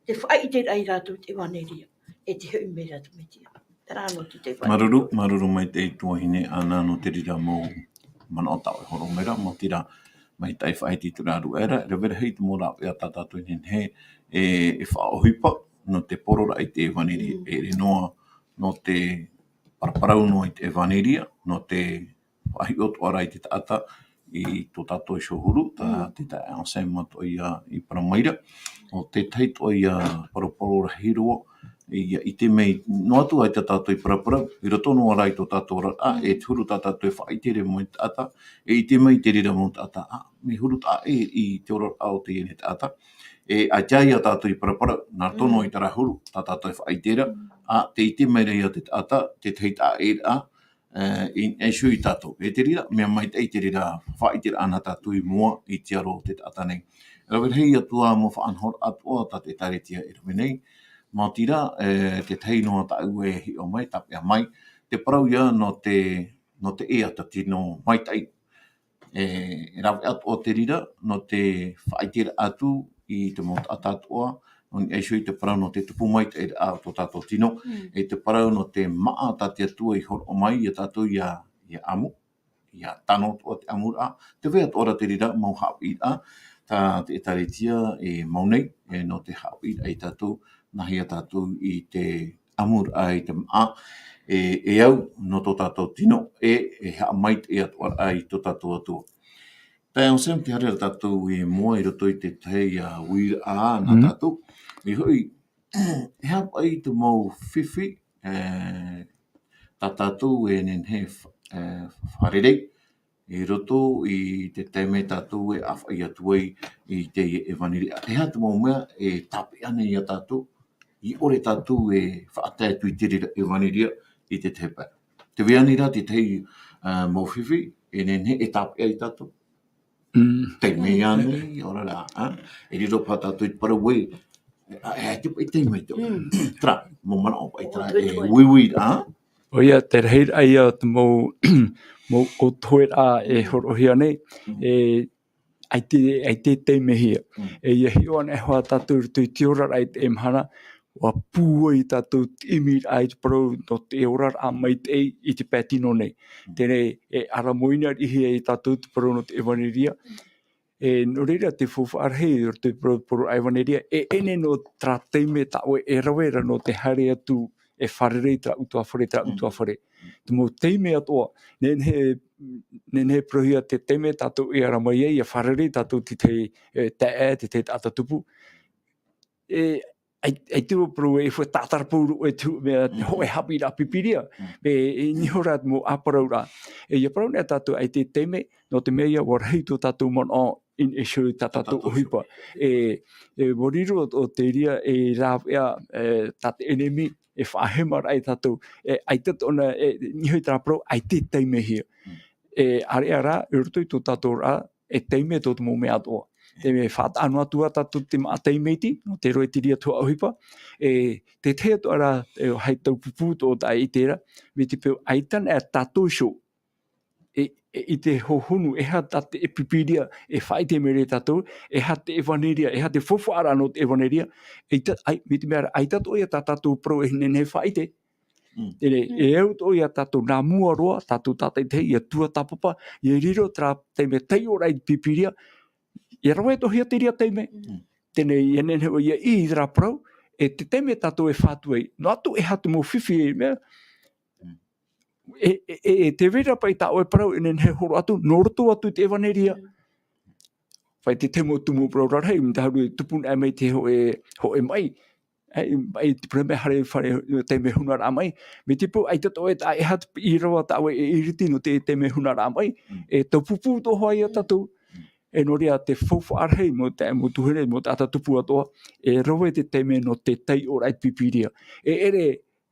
Speaker 2: i te rai rātou te Evanelia, e te hui me rātou me tia. Te rāno ti te whai.
Speaker 1: Maruru mai te tuahine ana no te rira mō mana o tau e horo mera, mo tira mai tai whai ti tu rāru era, e revera hei te mō rāu ea tātātou inen he, e whaohipa no te PORO'I te Evanelia, e re noa no te Parau no i te Evanelia, no te wahi o tuara i te taata i tō tātou i shohuru, te ta ansem mato i Paramaira, o te teito i Paraporo Hiroa, i te mei, no atu ai te tātou i Parapara, i rato no arai tō tātou rā, e te huru tā tātou e whaitere mo i taata, e i te mei te rira mo taata, me huru tā i te ora au te ene taata, e a jai a tātou i Parapara, nā tono i tara huru, tā tātou e whaitera, te ite mai rei a te taata, te teita e rā, e shui tātou. E te rira, mea mai te rira, whaitera ana tātou i mua i te aro te taata nei. Rawir hei atua mo whaanhor atua ta te taretia i rame nei. Mā tira, te teinoa ta ue hi o mai, tapea mai, te parau ia no te ea ta tino mai tai. Rawe atua te rira, no te whaitera atu i te mot atatua, e shui te parau no te tupu mai te a tō tātou tino, e te parau no te maa ta te atua i horo o mai, i tātou i a amu, i a tano o te amura, te wea tōra te rira mau Haapiiraa, tā te taretia e maunei, e no te Haapiiraa i tātou, nahi a tātou i te amura i te maa, e au no tō tātou tino, e haa mai te atua i tō tātou atua. Tai au sem te hare tātou i mua i roto i te tei a wairaa na tātou. Mi hui, e hapa i te mau whiwhi, tā tātou e nen he wharerei, i roto i te teime tātou e awha i atuai i te Evanelia. E hata mau mea e tape ane i a tātou, i ore tātou e whaatētu i te rira Evanelia i te tepe. Te weanira te tei mau whiwhi, e nen he e tape i tātou. Te mea nei, ora rā, e riro pa tātou i Parau e, te pai te mai tō. Tra, mo mana o pai tra, e wiwi rā.
Speaker 3: O ia, te reir ai te mau o toi rā e horohia nei, ai te teime hia. E ia hion e hoa tatou tui tiora ai te emhana, wa pua I tatou imi ai te parau no te orar a mai te I te pētino nei. Tēnei e aramoina ihi e tatou te parau no te Evanelia. E no reira te fuwhaarhei o te PORO'I Evanelia, e ene no tra teime ta oe e rawera no te hare atu e wharerei tra utua whare. Te mo teime atoa, nenhe prohia te teime tatou e aramai e wharerei tatou te teie, te atatupu. Ai te o pro e fo tatarapuru e tu me ho e Haapiiraa pipiria e nihora mo aparaura e ia parau ne tatou ai te teime no te mea war hito tatou mon in issue tatou hipa e moriro o te ria e ravea tate enemi e whahema rai tatou ai tatou ona nihoi tarapro ai te teime hia e areara e ruto I tō tatou ra e teime tō te mo mea atoa. Te me whata anua tua tatou te maa teimeti, no te roe tiria tua auhipa, te te ato ara hai tau pupu tō ta I tera, me te peo aitan e tatou show, I te hohunu, e ha tate e pipiria, e whai te mere tatou, e ha te Evanelia, e ha te whawhaara no te Evanelia, me te mea ai tatou ia tatou pro e nene whai te, e eu to ia tatou nā mua roa, tatou tatai te ia tuatapapa, ia riro tra te me tei orai pipiria, ia rawe to hia te ria teime. Tēnei ia nene ia I ra prau, e te teime tatou e whātuei. No atu e hatu mo whiwhi e mea. Te vera pai tau e prau, e nene horo atu, no roto atu te Evanelia. Whai te temo tumu prau rarhei, mi te haru e tupun e mei te ho e mai. Ai te preme hare whare teime hunara mai. Me te pu ai tato e ta e hatu Irava tau e iriti no te teime hunara mai. E tau pupu to hoa ia tatou. E no rea te whawhaarhei mo te tuhere mo te atatupu atoa, e rawe te teime no te tei orai pipiria. E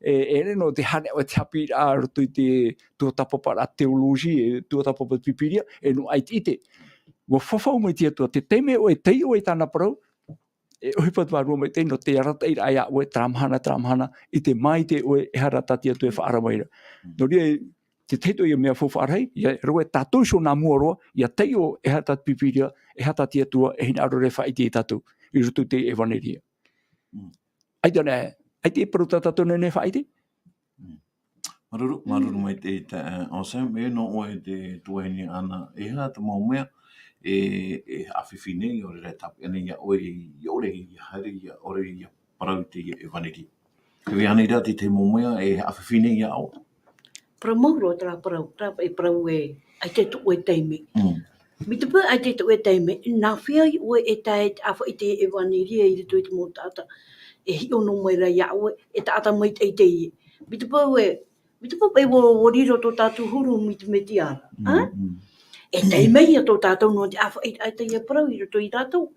Speaker 3: ere no te hane o te Haapiiraa roto I te tuatapaparaa teologi, e tuatapapa pipiria, e no ai ite. Wa whawhau mai te atua, te teime o e tei o e tāna parau, e ohipatu arua mai te no te arata I rai a oe tramhana, I te mai te oe e haratati atu e whaaramaira. No rea te teito ia mea whawhaarhei, ia roe tatou so nā mua roa, ia tei o e hatat pipiria, e hatati atua, e hina arore whaiti e tatou, I rutu te Evanelia. Ai te paruta tatou nene whaiti?
Speaker 1: Maruru mai te Osam, e no oe te tuahini ana, e ha te maumea, e awhiwhinei o re tapu, ane ia oe I ore I hari, ia ore I parau te Evanelia. Kewe ane rea te maumea, e awhiwhinei ia au.
Speaker 2: Pramauro tra parau, e parau e ai te tu e teime. Mi te pua ai te tu e teime, nā whia I oe e tae awha I te Evanelia I te tui mō tata, e hi ono mai rai ia oe, e tata mai te teie. Mi te pua e wo riro tō tātou huru mi te meti ana. E teime ia tō tātou no te awha ai te ia parau I roto I tātou.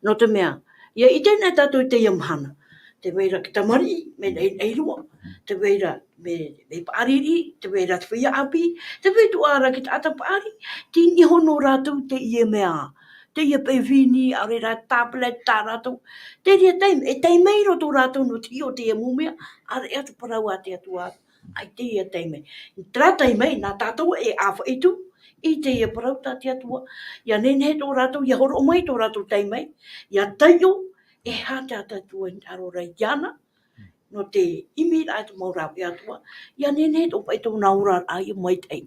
Speaker 2: No te mea, ia I tēnei tātou te ia mahana. Te weira ki tamari, me nei rua. Te weira me paariri, te weira te feia api, te weitu ara ki te atapari, ti nihono rātou te ia mea. Te ia pevini, a reira tablet tā rātou. Te ria teime, e teimei roto rātou no ti o te ia mumea, a rea tu parau a te atua. Ai te ia teime. Tra teimei, nā tātou e awha I tu, I te ia parau tā te atua. Ia nene tō rātou, ia horo mai tō rātou teimei, ia teio, e hata tatua I arora iana, no te imi rai te maurau I atua, ia nene tō pai tō naura ai mai tei.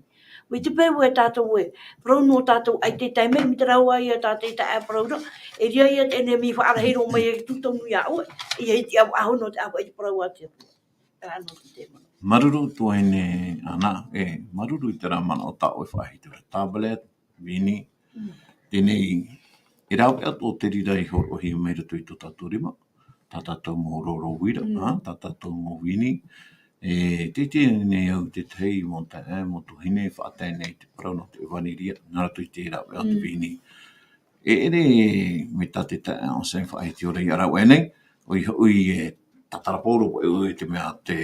Speaker 2: Me te pēu e tātou e, parau no tātou ai te teime, mi te rau ai e tātou te e parau no, e ria ia tēne mi whaarahiro mai e tutonu ia oe, ia iti au aho no te awa I te parau a te atua. Rāno ki te mana.
Speaker 1: Maruru tuahine ana, maruru I te rā mana o tāo e whahi te tablet, vini, tēnei, e rau ea tō te rira I horo hi mai rato I tō tātou rima, tā tātou mō roro wira, tā tātou mō vini, te nei au te tei mō te mō tuhine, whaatai nei te parau no te Evanelia, nā rato I te rau ea te vini. Ere me tā te tae o sen whahi te ora I arau e nei, ui tataraporo e te mea te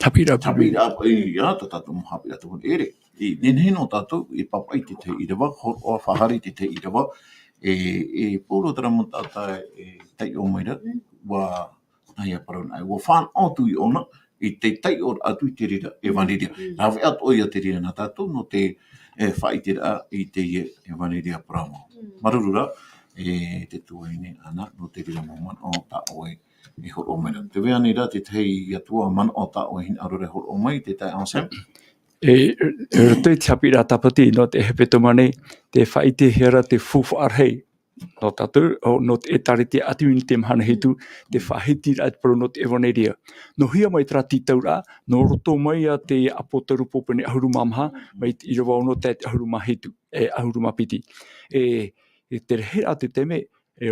Speaker 3: Haapiiraa
Speaker 1: ia tātou mō Haapiiraa tātou ere. Nene no tātou, e papai te te Irava, horo whahari te Irava, e pōro tara mo tātai e tei o maira, wa nai a parau nai, wa whan atu I ona, I te tei o atu I te rira Evanelia. Rawe atu ia te rira nā tātou, no te whaitira I teie Evanelia Pramo. Marurura, te tuaine ana, no te rira mo man o ta oe e horo mera. Te wea nira te tei atua man o ta oe hin arore horo mai, te tai ansem.
Speaker 3: Te Haapiiraa Sabati no te hepetoma nei, te whaite hera te fufu arhei. No tatou, no te tarite atu ni te mahana hitu, te whahitira at pro no te Evanelia. No hia mai tra titaura, no roto mai a te Apokalupo pene ahuru mamaha, mai te Irava ono te ahuru mahitu, ahuru mapiti. Te rehera te teme,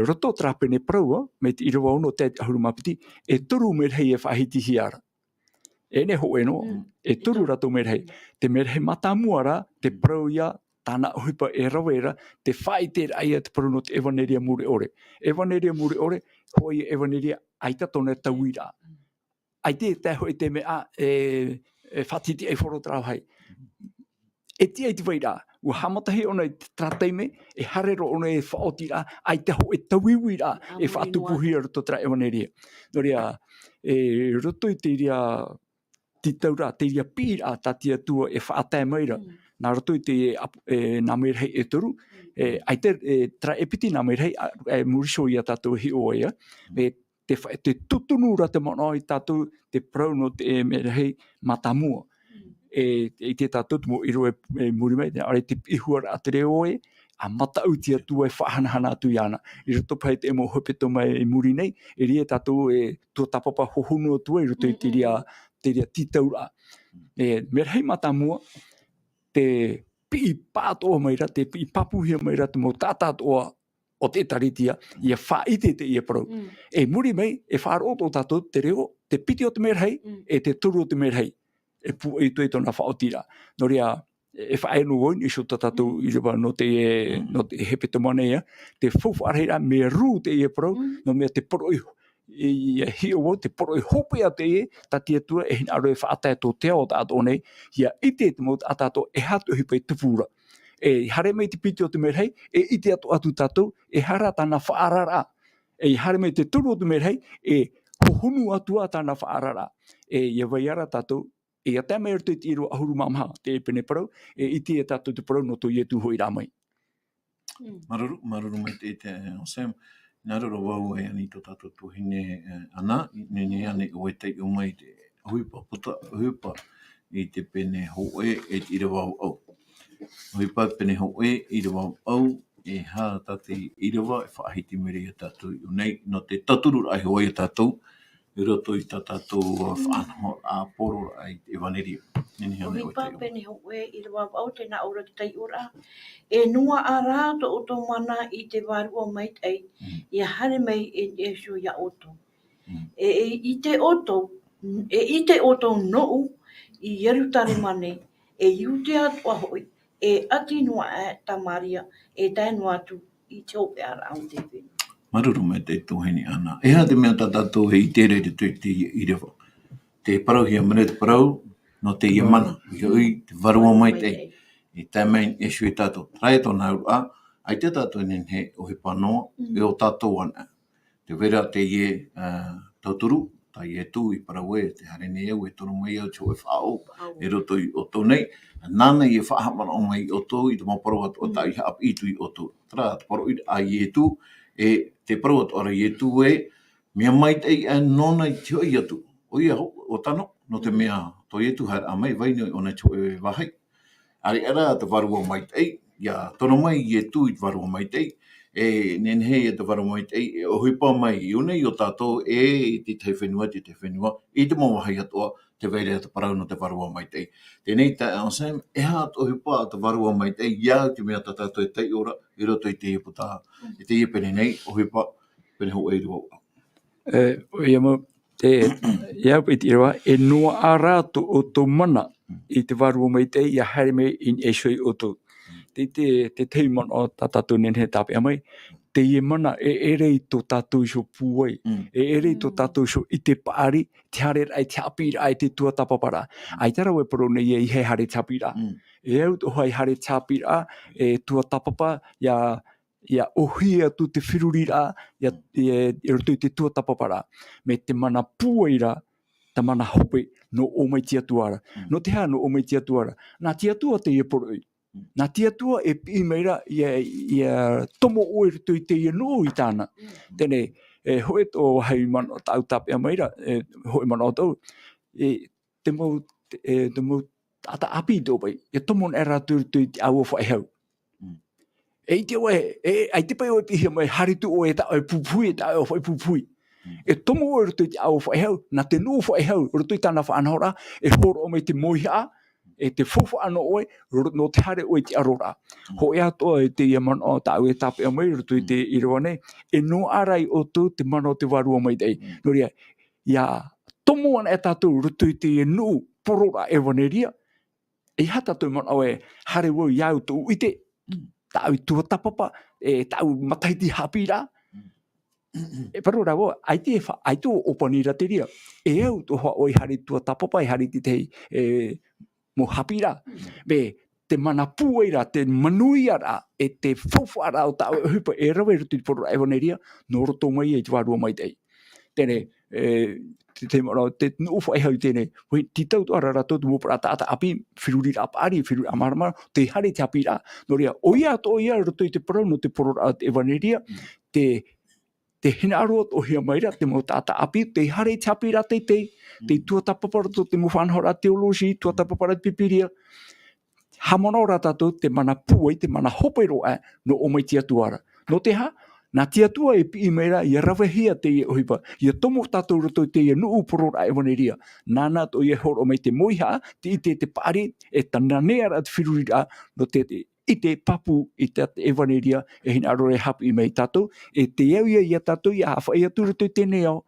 Speaker 3: roto tra pene praua, mai te Irava ono te ahuru mapiti, Toru merhei e whahiti hiara. Ne ho eno, Toru rato merhei. Te merhei matamuara, te prauia, tāna uhipa rawera, te whaite aia te paru no te Evanelia Mure ore. Evanelia Mure ore, hoi Evanelia aita tone tauira. Aite te hoi te mea whatiti e whoro trau hai. Tia i te waira, ua hamatahi ona i trateime, harero ona e whaotira, aita ho tawiwira, whatupuhia roto tra Evanelia. No rea, roto I te rea titaura, te rea pira tatia tua whaatai maira. Nā roto I te nā merhei Toru, aite tra epiti nā merhei, muriso I a tātou hi oia, te tutunu rata mana I tātou te prau no te merhei matamua. I te tātou mo iro muri mai, are te ihuara a te reo oe, a mata uti atu e whahanahana atu iana. I roto pai te mo hepetoma muri nei, ria tātou tuatapapa hohunu atua, I roto I te ria titaura. Merhei matamua, te pi pātoa maira, te pi papuhia maira, te mo tātātoa o te taritia, ia whaite te ia parau. Muri mai, wharoto tātou te reo, te piti o te merhei, te turu o te merhei. Pu I tue tona whaotira. No rea, whaenu oin, iso tātou Irava no te hepetoma nei, te whawharera me rū te ia parau, no mea te PORO'I I hio o te PORO'I hope a teie, tatia tua e hina aroe whaatai tō te o tātou nei, ia ite te mot a tātou e hatu hipai tupura. Hare mei te piti o te merhei, ite atu tātou, hara tāna whaarara. Hare mei te turu o te merhei, hohunu atua tāna whaarara. Ia vaiara tātou, a te mea te tiro ahuru mamaha, te pene parau, ite tātou te parau no tō ietu hoi rā mai.
Speaker 1: Maruru mai te Sam. Nā roro wau e ani tō tātou tuhine ana, nene ane oe tei o mai te huipa I te pene hoe e te Irava au. Huipa pene hoe Irava au, hā tate Irava e whaahiti mere I tātou I nei, no te taturu ai hoa I tātou, I roto I tātou whaanho a pororaa I Evanelia.
Speaker 2: Huipa pene hoe Irava au, tēnā aura ki tai ora. Nua a rāto o tō mana I te warua mai tei, ia hare mai e shu ia oto. I te oto nou, I yerutare mane, iute atua hoi, ati nua tamaria, tainua atu I te ope ara au te whenua.
Speaker 1: Maruru mai te tuhini ana. Hea te mea tātou he I tere te Irava. Te parauhia mene te parau, no te ia mana, te warua mai tei. I tai mai e shui tātou. Rai tōna ura, ai te tātou nen he o he panoa, o tātou ana. Te wera te ie tauturu, ta ie tū I Parau te hare nei au, tono mai au tō e whaau, roto I o tō nei. Nāna I whahamana o mai o tō, I te maparo atu o tai haap I tū I o tō. Tara, te PORO'I a ie tū, te parau atu ora ie tū mea mai tei nona I te oi atu. O ia ho, o tano, no te mea tō ie tū hara a mai, vainoi o nei tō e wahai. Ari ara te warua mai tei, ia tono mai I tū I te warua mai tei, nenhei te warua mai tei, o huipa mai I unei o tātou, te te fenua, I te mawahai atoa, te veire te parau no te warua mai tei. Tēnei tai Sam, hea o huipa te warua mai tei, ia te mea tātou e tei ora, I roto I te iputa, I te iepene nei, o huipa, pene ho e rua.
Speaker 3: Ia mo, ia I te Irava, noa a rāto o tō mana I te warua mai te ia haere me in e shui o tō. Te tei mana o tātou nenhe tāpe amai, te ie mana ere I tō tātou iso pūai, ere I tō tātou iso I te paari, te hare rai te Haapiiraa ai te tuatapapa. Ai tara we paro nei I he hare te Haapiiraa. Au tō hai hare te Haapiiraa, tuatapapa, ia ohia tu te whirurira, ia roto I te tuatapapa. Me te mana pūaira, ta mana hope no o mai tia tuara. No te hea no o mai tia tuara. Nā tia tua te ie PORO'I. Nā tia tua e pi meira ia tomo o i rutu i teie nuu i tāna. Tēne, hoe tō hei mano tau tapea meira, hoe mano tau, te mau tata api tō pai, e tomo e rātu rutu i te au o whaihau. E te oe, ai te pai o e pihia mai haritu o e tau e pupui, e tau o whai pupui. E tomo o rutu i te au o whaihau, nā te nuu whaihau, rutu i tāna whaanahora, e horo o me te moiha, e te fofo ano oe, no te hare oe te arora. Ho e atoa e te ia mano o tau e tape a mai, rutu i te Irava nei, e no arai o tō te mano te warua mai tei. Noria, ia tomo ana e tātou rutu i te nuu pororaa Evanelia, e hata tō mano e hare wau iau tō uite, tau i tuatapapa, e tau mataiti Haapiiraa. E parora wo, ai tō opanira te ria. E au tō hoa oi hari tuatapapa, e hari te tei, mo Haapiiraa. Be, te mana pueira, te manuiara, e te fofara o tau e hupa, e rawe rutu i pororaa Evanelia, no roto mai e te warua mai tei. Tēne, te mara, te nuufa e hau tēne, hoi ti tau tu arara tō tu mopara tāta api, whiruri apari, whiruri amaramara, te hare te Haapiiraa. No rea, oia to oia roto i te parau no te pororaa Evanelia, te hina aroa o hia maira, te mau tāta api, te hare te Haapiiraa te tuatapapa roto te mowhanhora teologi, tuatapapa pipiria. Hamona ora tātou te mana puai, te mana hoperoa no o mai tia tuara. No te ha, nā tia tua e pi meira, ia rawe hia teie ohipa, ia tomo tātou roto teie nuu pororaa Evanelia. Nāna to ia horo mai te moiha, te ite te pari, e tananea te whirurira, no te ite papu i te Evanelia, e hina arore hapi mei tātou, e te iau ia tātou, ia hawha ia tūru tui tēnei au.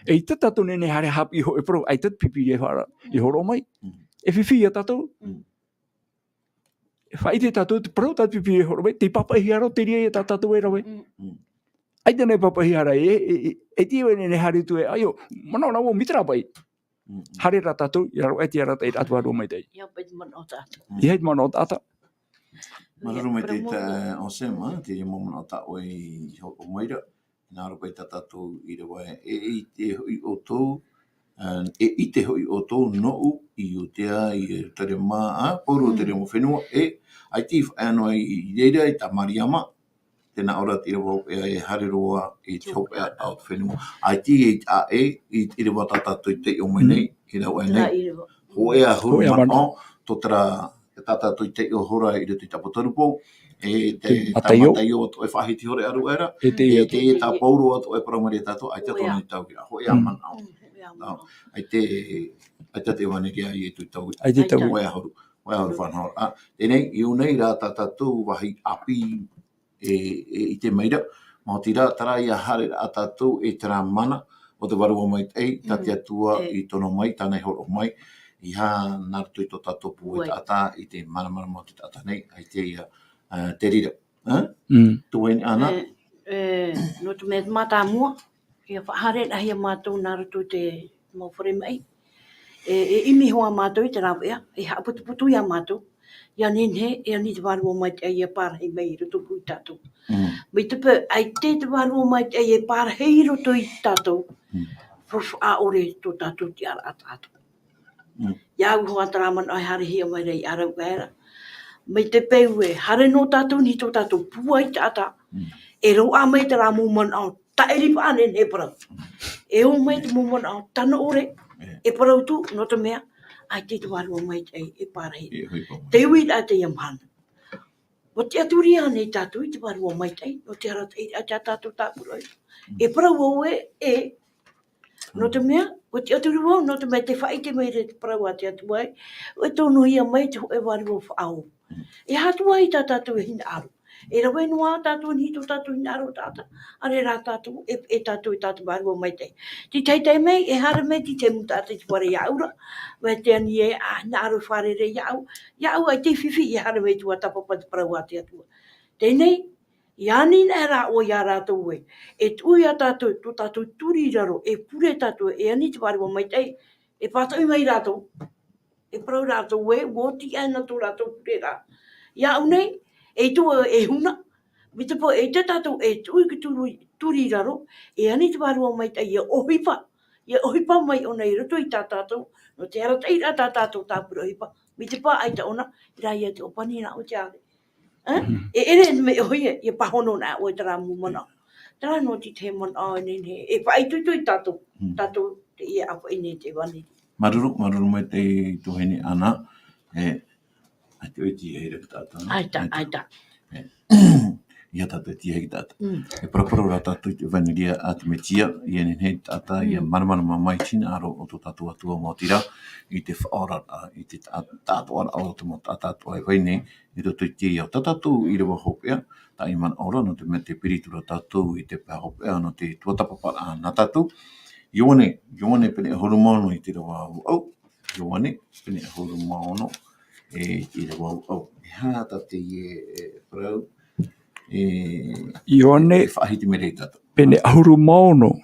Speaker 3: E i tātou nene hare hapi ho e pro, ai tātou pipiri e hara, i horo mai. E whiwhi ia tātou. E whaite tātou, te pro tātou pipiri e horo mai, te papa hi aro, te ria ia tātou e rawe. Ai tēnei papa hi ara, e tia nene hare tu e, aio, mana ona o mitra pai. Hare rā tātou, i aro e tia rata i atua ro mai tei.
Speaker 2: Ia pai te mana o tātou.
Speaker 3: I heit mana o tātou.
Speaker 1: Maruru mai te o sema, te momona o tātou e hoko maira. Nā ropa i tātou i rewa e te hoi o tō, e i te hoi o tō nou i o tea i tere maa, poro tere mo fenua, ai ti whaanoa i reira i tā mariama, tēnā ora i rewa e hare roa i te hope au whenua. Ai ti i rewa tātou i te o mai nei, i rewa e nei. Ho ea huru mano, tō tera tātou i te o hora i reto i Apokalupo, e te mataio to e whahiti hore aru era, e te tā pauro atu e paramari tātou, ai te tōna i tau kia, ho ea manao. Ai te Evanelia i e tui tau, ai te tau ea horu whanhora. Tēnei, i unei rā tātou wahi api i te meira, mō tira tara i a hare rā tātou e tera mana, o te warua mai tei, tati atua i tono mai, tānei horo mai, i hā narutu i tō tātou pu e tātā, i te mana mō te tātā nei, ai te ia te rira. Tueni ana?
Speaker 2: No te mea mata mua, ia whahare ahi a mātou narutu te mawhare mai. E imi hoa mātou i te rawea, e haaputuputu ia mātou. Ia nene, ia ni te warua mai te ia parahi mai roto pui tātou. Mai tupe, ai te warua mai te ia parahi roto i tātou. A ore tō tātou te ara tātou. Ia hoa taraman ai hare hia mai rei arau kaera. Mai te peu e hare no tātou ni tō tātou puai tātā. E rau a mai te rā mōman au, ta eri pānen e parau. E o mai te mōman au, tana ore, e parau tu, no te mea, ai te warua mai te e parahi. Te ui a te iamhana. O te aturi ane tātou i te warua mai te, no te ara te a tātou tāpuroi. E parau au no te mea, o te aturi wau, no te mea te whaite mai re te parau a te atuai, o e tōnu hia mai te e warua whaau. E hatua i tā tātou e hina aru. E rawe noa tātou ni tō tātou hina aru tātou. Are rā tātou e tātou i tātou warua mai te. Ti teitei mei, e hara mei ti te mutātou i te ware iaura. Wai te ani e hina aru whare re iau. Iau ai te whiwhi e hara mei tuatapapa te parau a te atua. Tēnei, i ani nā rā o ia rātou e. E tui a tātou, tō tātou turi raro, e pure tātou, e ani te warua mai te. E pātou mai rātou. E parau rātou e, wōti ana tō rātou pure rā. Ia unei, e tua e huna, me te po e te tātou e tui ki turi raro, e ani te warua mai te ia ohipa mai o nei roto i tā tātou, no te ara teira tā tātou tāpura ohipa, Mi te pā ai ta ona, ira ia te opani na o te ave. E ere me oia, e pahono na o te rā mumana. Tara no ti te mon o nene, e wha ai tuitui tatou te ia apa ine te wani.
Speaker 1: Maruru mai te tuhene ana, ai te oiti e hei tata.
Speaker 2: Ai ta.
Speaker 1: Ia tata ti hei tata. E paraparo rā tatu i te Evanelia me tia, i ene hei tata, i a maramana mai tina aro o tō tatu atua mō tira, i te whaora, i te tātua o te mō tātua e waine, i tō tui tia o tātou i rewa hopea, ta i man ora no te me te piritura tātou i te pā hopea no te tuatapapa na tātou. Ioane pene e horu maono i te rewa au, Ioane pene e horu maono i rewa au. E hāta te e Parau,
Speaker 3: Ioane
Speaker 1: whahiti me rei tata.
Speaker 3: pene ahuru maono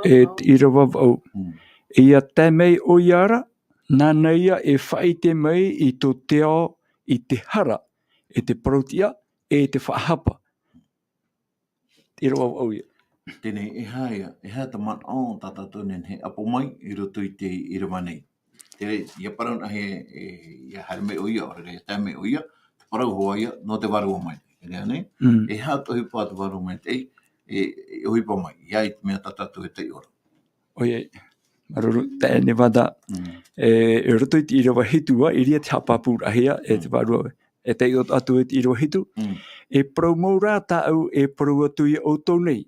Speaker 3: e Irava au. E ia te mei o iara, nāna ia e whaite mei i tō teo i te hara, e te protia, e te whahapa. Irava au ia.
Speaker 1: Tēnei e hā ta man o tata tōnen he apo mai i roto i te Irava nei. Tere, ia parau na he ia hara me o ia, ora rea tā me o ia, te parau hoa ia, no te waru o mai. Rea nei, e hā tohi pā te waru o mai tei, e oi pa mai, ia i te mea tata tō e tei ora.
Speaker 3: Oiei, maruru, tēne wada, e roto i te Irava hitua, i ria te hapapura hea, e te waru e te iot atu e te Irava hitu, e prau maurā tāu e prau atu i o tō nei.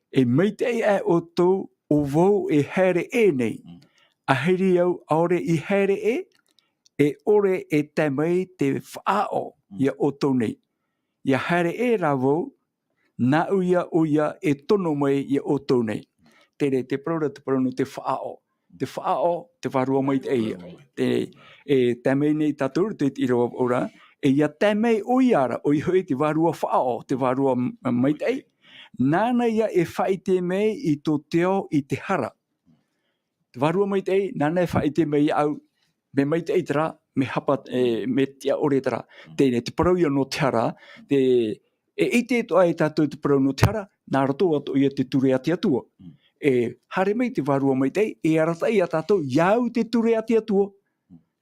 Speaker 3: E meitei e o tō o vau e here e nei, a heri au aore i here e ore e te mei te whaao ia o tō nei. Ia here e rā vau, nā uia o ia e tono mai ia o tō nei. Tere te praura te praunu te whaao. Te whaao, te warua mai te eia. Te mei nei tātou, te Irava ora, e ia te mei o iara, o i hui te warua whaao, te warua mai te ei. Nāna ia e whaite mei i tō teo i te hara. Te warua mai te ei, nāna e whaite mei au, me mai te ei tera, me hapa, me tia ore tera. Tēne, te parau ia no te hara, e ite toa e tātou te parau no te hara, nā rato atu ia te ture ati atua. E hare mei te warua mai te ei, e aratai a tātou, iau te ture ati atua.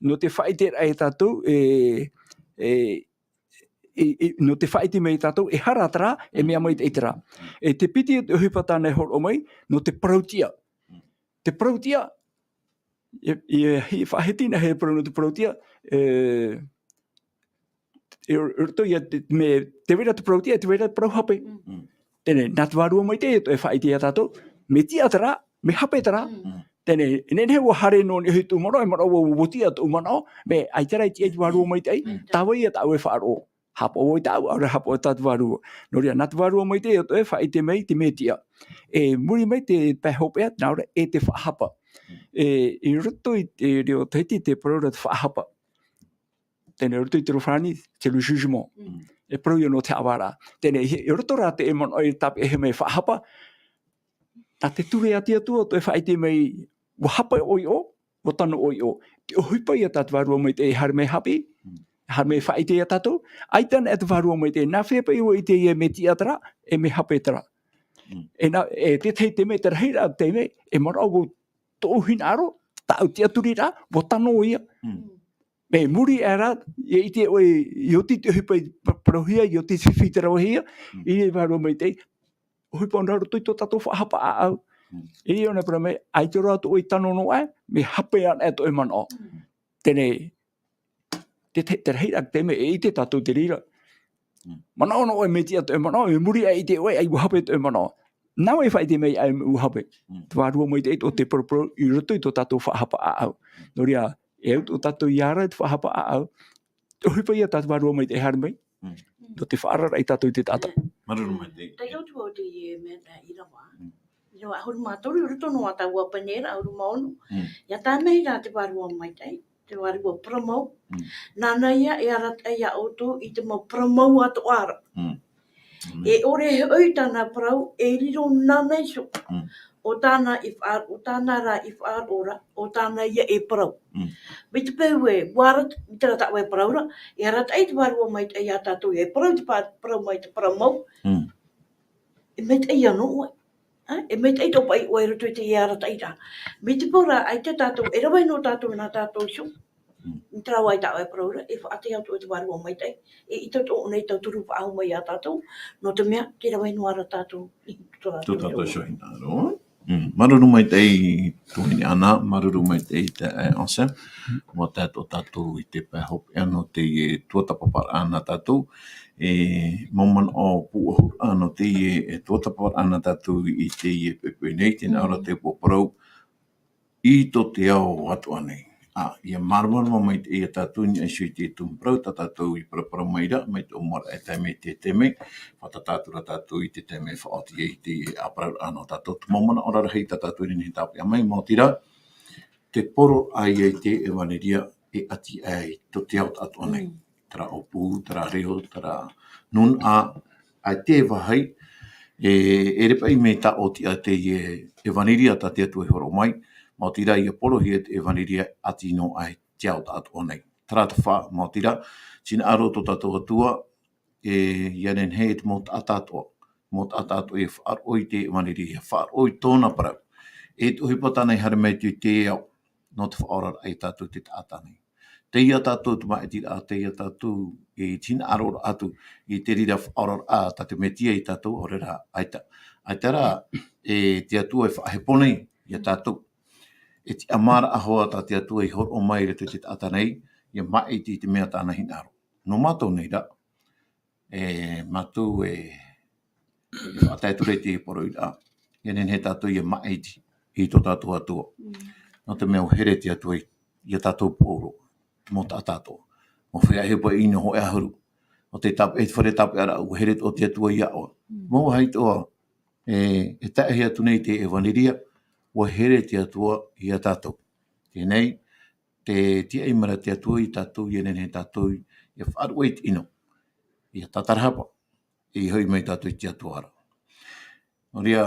Speaker 3: No te whaite e tātou, no te whaiti mei tātou, e hara tera, e mea mai te eitera. E te piti e huipata nei horo mai, no te prautia. Te prautia, i whahetina he parau no te prautia, te wera te prautia, te wera te prauhape. Tēne, nā te warua mai te e whaiti a tātou, me tia tera, me hape tera. Tēne, nene ua hare no ni hitu umano, e mara ua wotia tu umano, me aitera i te warua mai te, tawa ia tau e whaaro. Hapo o i tau, aure hapo o tātu warua. No rea, nā te warua mai te, e whaite mei te metia. E muri mai te pēhopea, nā ora, e te whahapa. I roto i te reo teiti te paraura te whahapa. Tēne, roto i te rofrani, te jugement. E parau no te awara. Tēne, i roto rā te e man oi tape e he mei whahapa, tā te ture ati atua, to e whaite mei wahapa oi o, watano oi o. Te ohipa ia tātu warua mai te e hare mei hapi, hare mei whaite ia tātou, aitana e te warua mai te, nā whepa iwa i te e me tia tera, e me hape tera. E te tei te me, te rahira te me, e mara o tōhin aro, tāu te aturi rā, watano ia. Me muri e rā, i te oi, i oti te ohipa i parohia, i oti te whiwhitera o hia, i e warua mai te, ohipa on raro tui tō tātou whahapa a au. I ona para me, ai te roa tu oi tano no ai, me hape an e to e man o. Tēne, te reira te me e te tātou te rira. Mana ono oi me tia to e man o, e muri ai te oi ai uhape to e man o. Nau e whai te mei ai uhape. Te warua mai te o te poroporo, i roto i tō tātou whahapa a au. No rea, e au tō tātou iara te whahapa a au. Te huipa ia tātou warua mai te hare mai. No te whaarara i tātou i te tātou.
Speaker 1: Maruru mai te.
Speaker 2: Te tautu o te mea Irava. Irava, ahuru mātoru, roto no ata ua panera, ahuru maonu. Ia tā mei rā te warua mai tei. Te warua pramau. Nāna ia e arata ia o tō i te mau pramau ato ara. E ore he oi tāna parau, e riro nāna iso. O tāna o tāna rā i whaar ora, o tāna ia e parau. Me te pēu e, warat, i te rata e parau ra, e arata ei te warua mai te ia tātou e parau te parau mai te paramau. E me te ia no oi. E me te ei topa i oi roto i te ia arata i rā. Me te pora, ai te tātou, e rawai no tātou nā tātou iso. Ntra wai ta e prora e fa ate atu te waru mai tai e ito to nei to turu pa au mai tatou no te mea te rawai noara tatou i to
Speaker 1: Tatou shoina ro. Maruru mai tei tuini ana, maruru mai tei te ansa. Mo tatou I te pahop ano teie tuatapaparaa ana tatou. E maman o pu'ohu ano teie e tuatapaparaa ana tatou I teie pepe nei tena ora te Parau I to te ao atua nei. Ia marumar mai te ia tatou ni ai sui te tumprau ta tatou I parapara mai ra mai te omara e taime te teme whatatatura tatou I te teme whaoti e te aparau ano tatou tumamana ora hei ta tatou ni tapu mai mo tira te PORO'I ai te Evanelia e ati ai to te ao atua nei. Tara opu, tara reo, tara nunaa ai te wahai e repa I me ta o ti a te Evanelia ta te atu e horo mai mo tira I porohi e te Evanelia ati no ai te ao atua nei. Tara te wha mo tira tina aro to tatou atua e ianen he te mo atatua. Mo atatua e whaaroi te Evanelia, whaaroi tōna parau. E te uhipata nei hare mai te ao no te whaorara ai tatou te taata nei. Teia tatou te mai tira a teia tatou e tina arora atu I te rira whaorara a ta te metia I tatou orera aita. Aitara e te atua e whaaheponei I tatou. E te amara ahoa ta te atua I horo mai re te taata nei ia mai te mea tāna hinaro. No mātou nei ra e mātou e whaataiture te PORO'I ra. Ia nen he tatou ia mai I to tatou atua. No te mea o here te atua I tatou pōro. Mo ta tatou. Mo whea hepa ino ho e ahuru. O te tapu, e te whare tapu ara u here o te atua I aoa. Mo hai toa e tae atu nei te Evanelia o here te atua I a tatou. Tēnei, te tia imara te atua I tatou, I nen he tatou I whaarua I te ino. I a tatarahapa. I hoi mai tatou I te atua ara. O ria,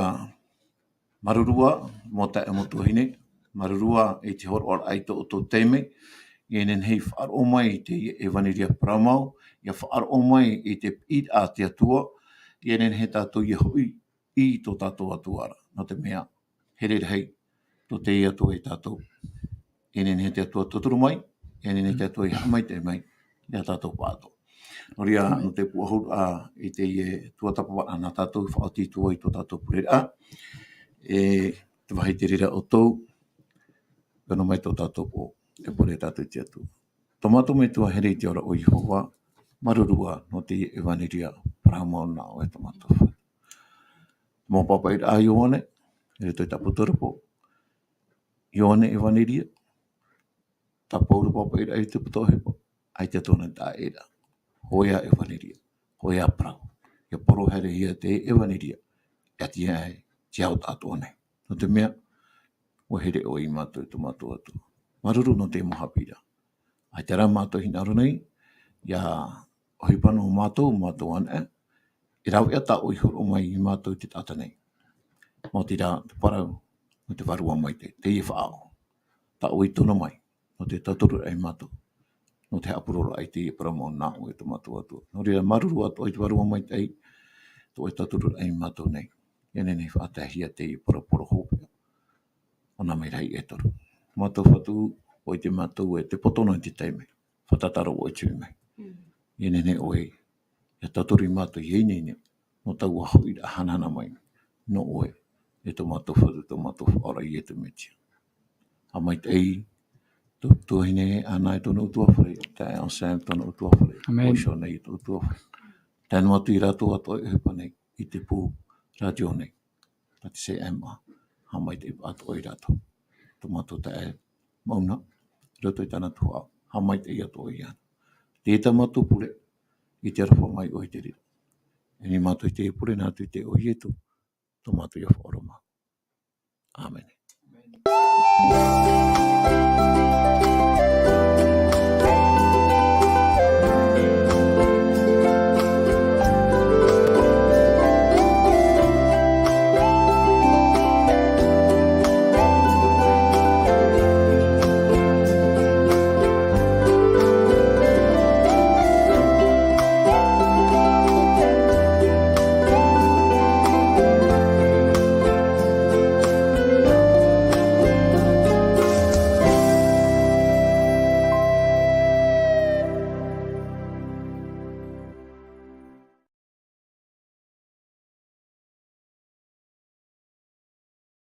Speaker 1: marurua, mo tae mo tuhine, marurua I te horo ai to o tō teime, I nen hei whaaro mai te Evanelia Parau, ia whaaro mai I te pīt a te atua, I nen he tatou I hui I tō tatou atua ara. No te mea, here hei, tō te atua I tatou. I nen he te atua tuturu mai, I nen he te atua I hamai te mai, ia tatou pāto. No ria, no te puahuru a I te tuatapapa ana tatou, whaoti tua I tō tatou purera. E te wahi te rira o tau, kano mai tō tatou po, e pore tatou te atu. Tomato me tua here te ora o Ihowa, marurua no te Evanelia Parau na o e tomato. Mō papa I a Ioane, e toi taputurapo. Ioane Evanelia, tapauru papa I te putohepo, ai te tona ta era. Hoia Evanelia, hoia Parau. Ia poro here ia te Evanelia, ia ti ai, te au tato nei. No te mea, o here o I mātou tomato atu. Maruru no te Haapiiraa. Ai te rā mātou hinaro nei, ia ohipano o mātou ana, I rau ea ta o I horo mai I mātou te tata nei. Mo te rā, te Parau, no te warua mai teie whaao. Ta o I tono mai, no te taturu ai mātou. No te apurora ai teie Parau na o e tomato atu. No rea maruru atu ai te warua mai tei, to e taturu ai mātou nei. Ia nei whaatahia teie poro hope. Ona mai rai e toru. Mātou whatu, o I te mātou e te potono I te teime. Whatataro o I tui mai. Ia nei o e, ia taturi mātou I nei, no tau aho I hanana mai. No o e tomato whatu, tomato whaora I e te metia. A mai tei, tuhine ana I tono utua whare, tae on Sam tono utua whare.
Speaker 3: Amen.
Speaker 1: Oisho nei I utua whare. Tēnu atu I rato ato e hepa nei, I te pū radio nei. Tati se ema, ha mai te ato I rato. Tomato tae mauna, rato I tana tua, ha mai te I ato I ana. Te tamatu pure, I te rafa mai o I te rira. E ni mātou I te pure nātu I te o I etu, tomato I a whaoroma. Amen.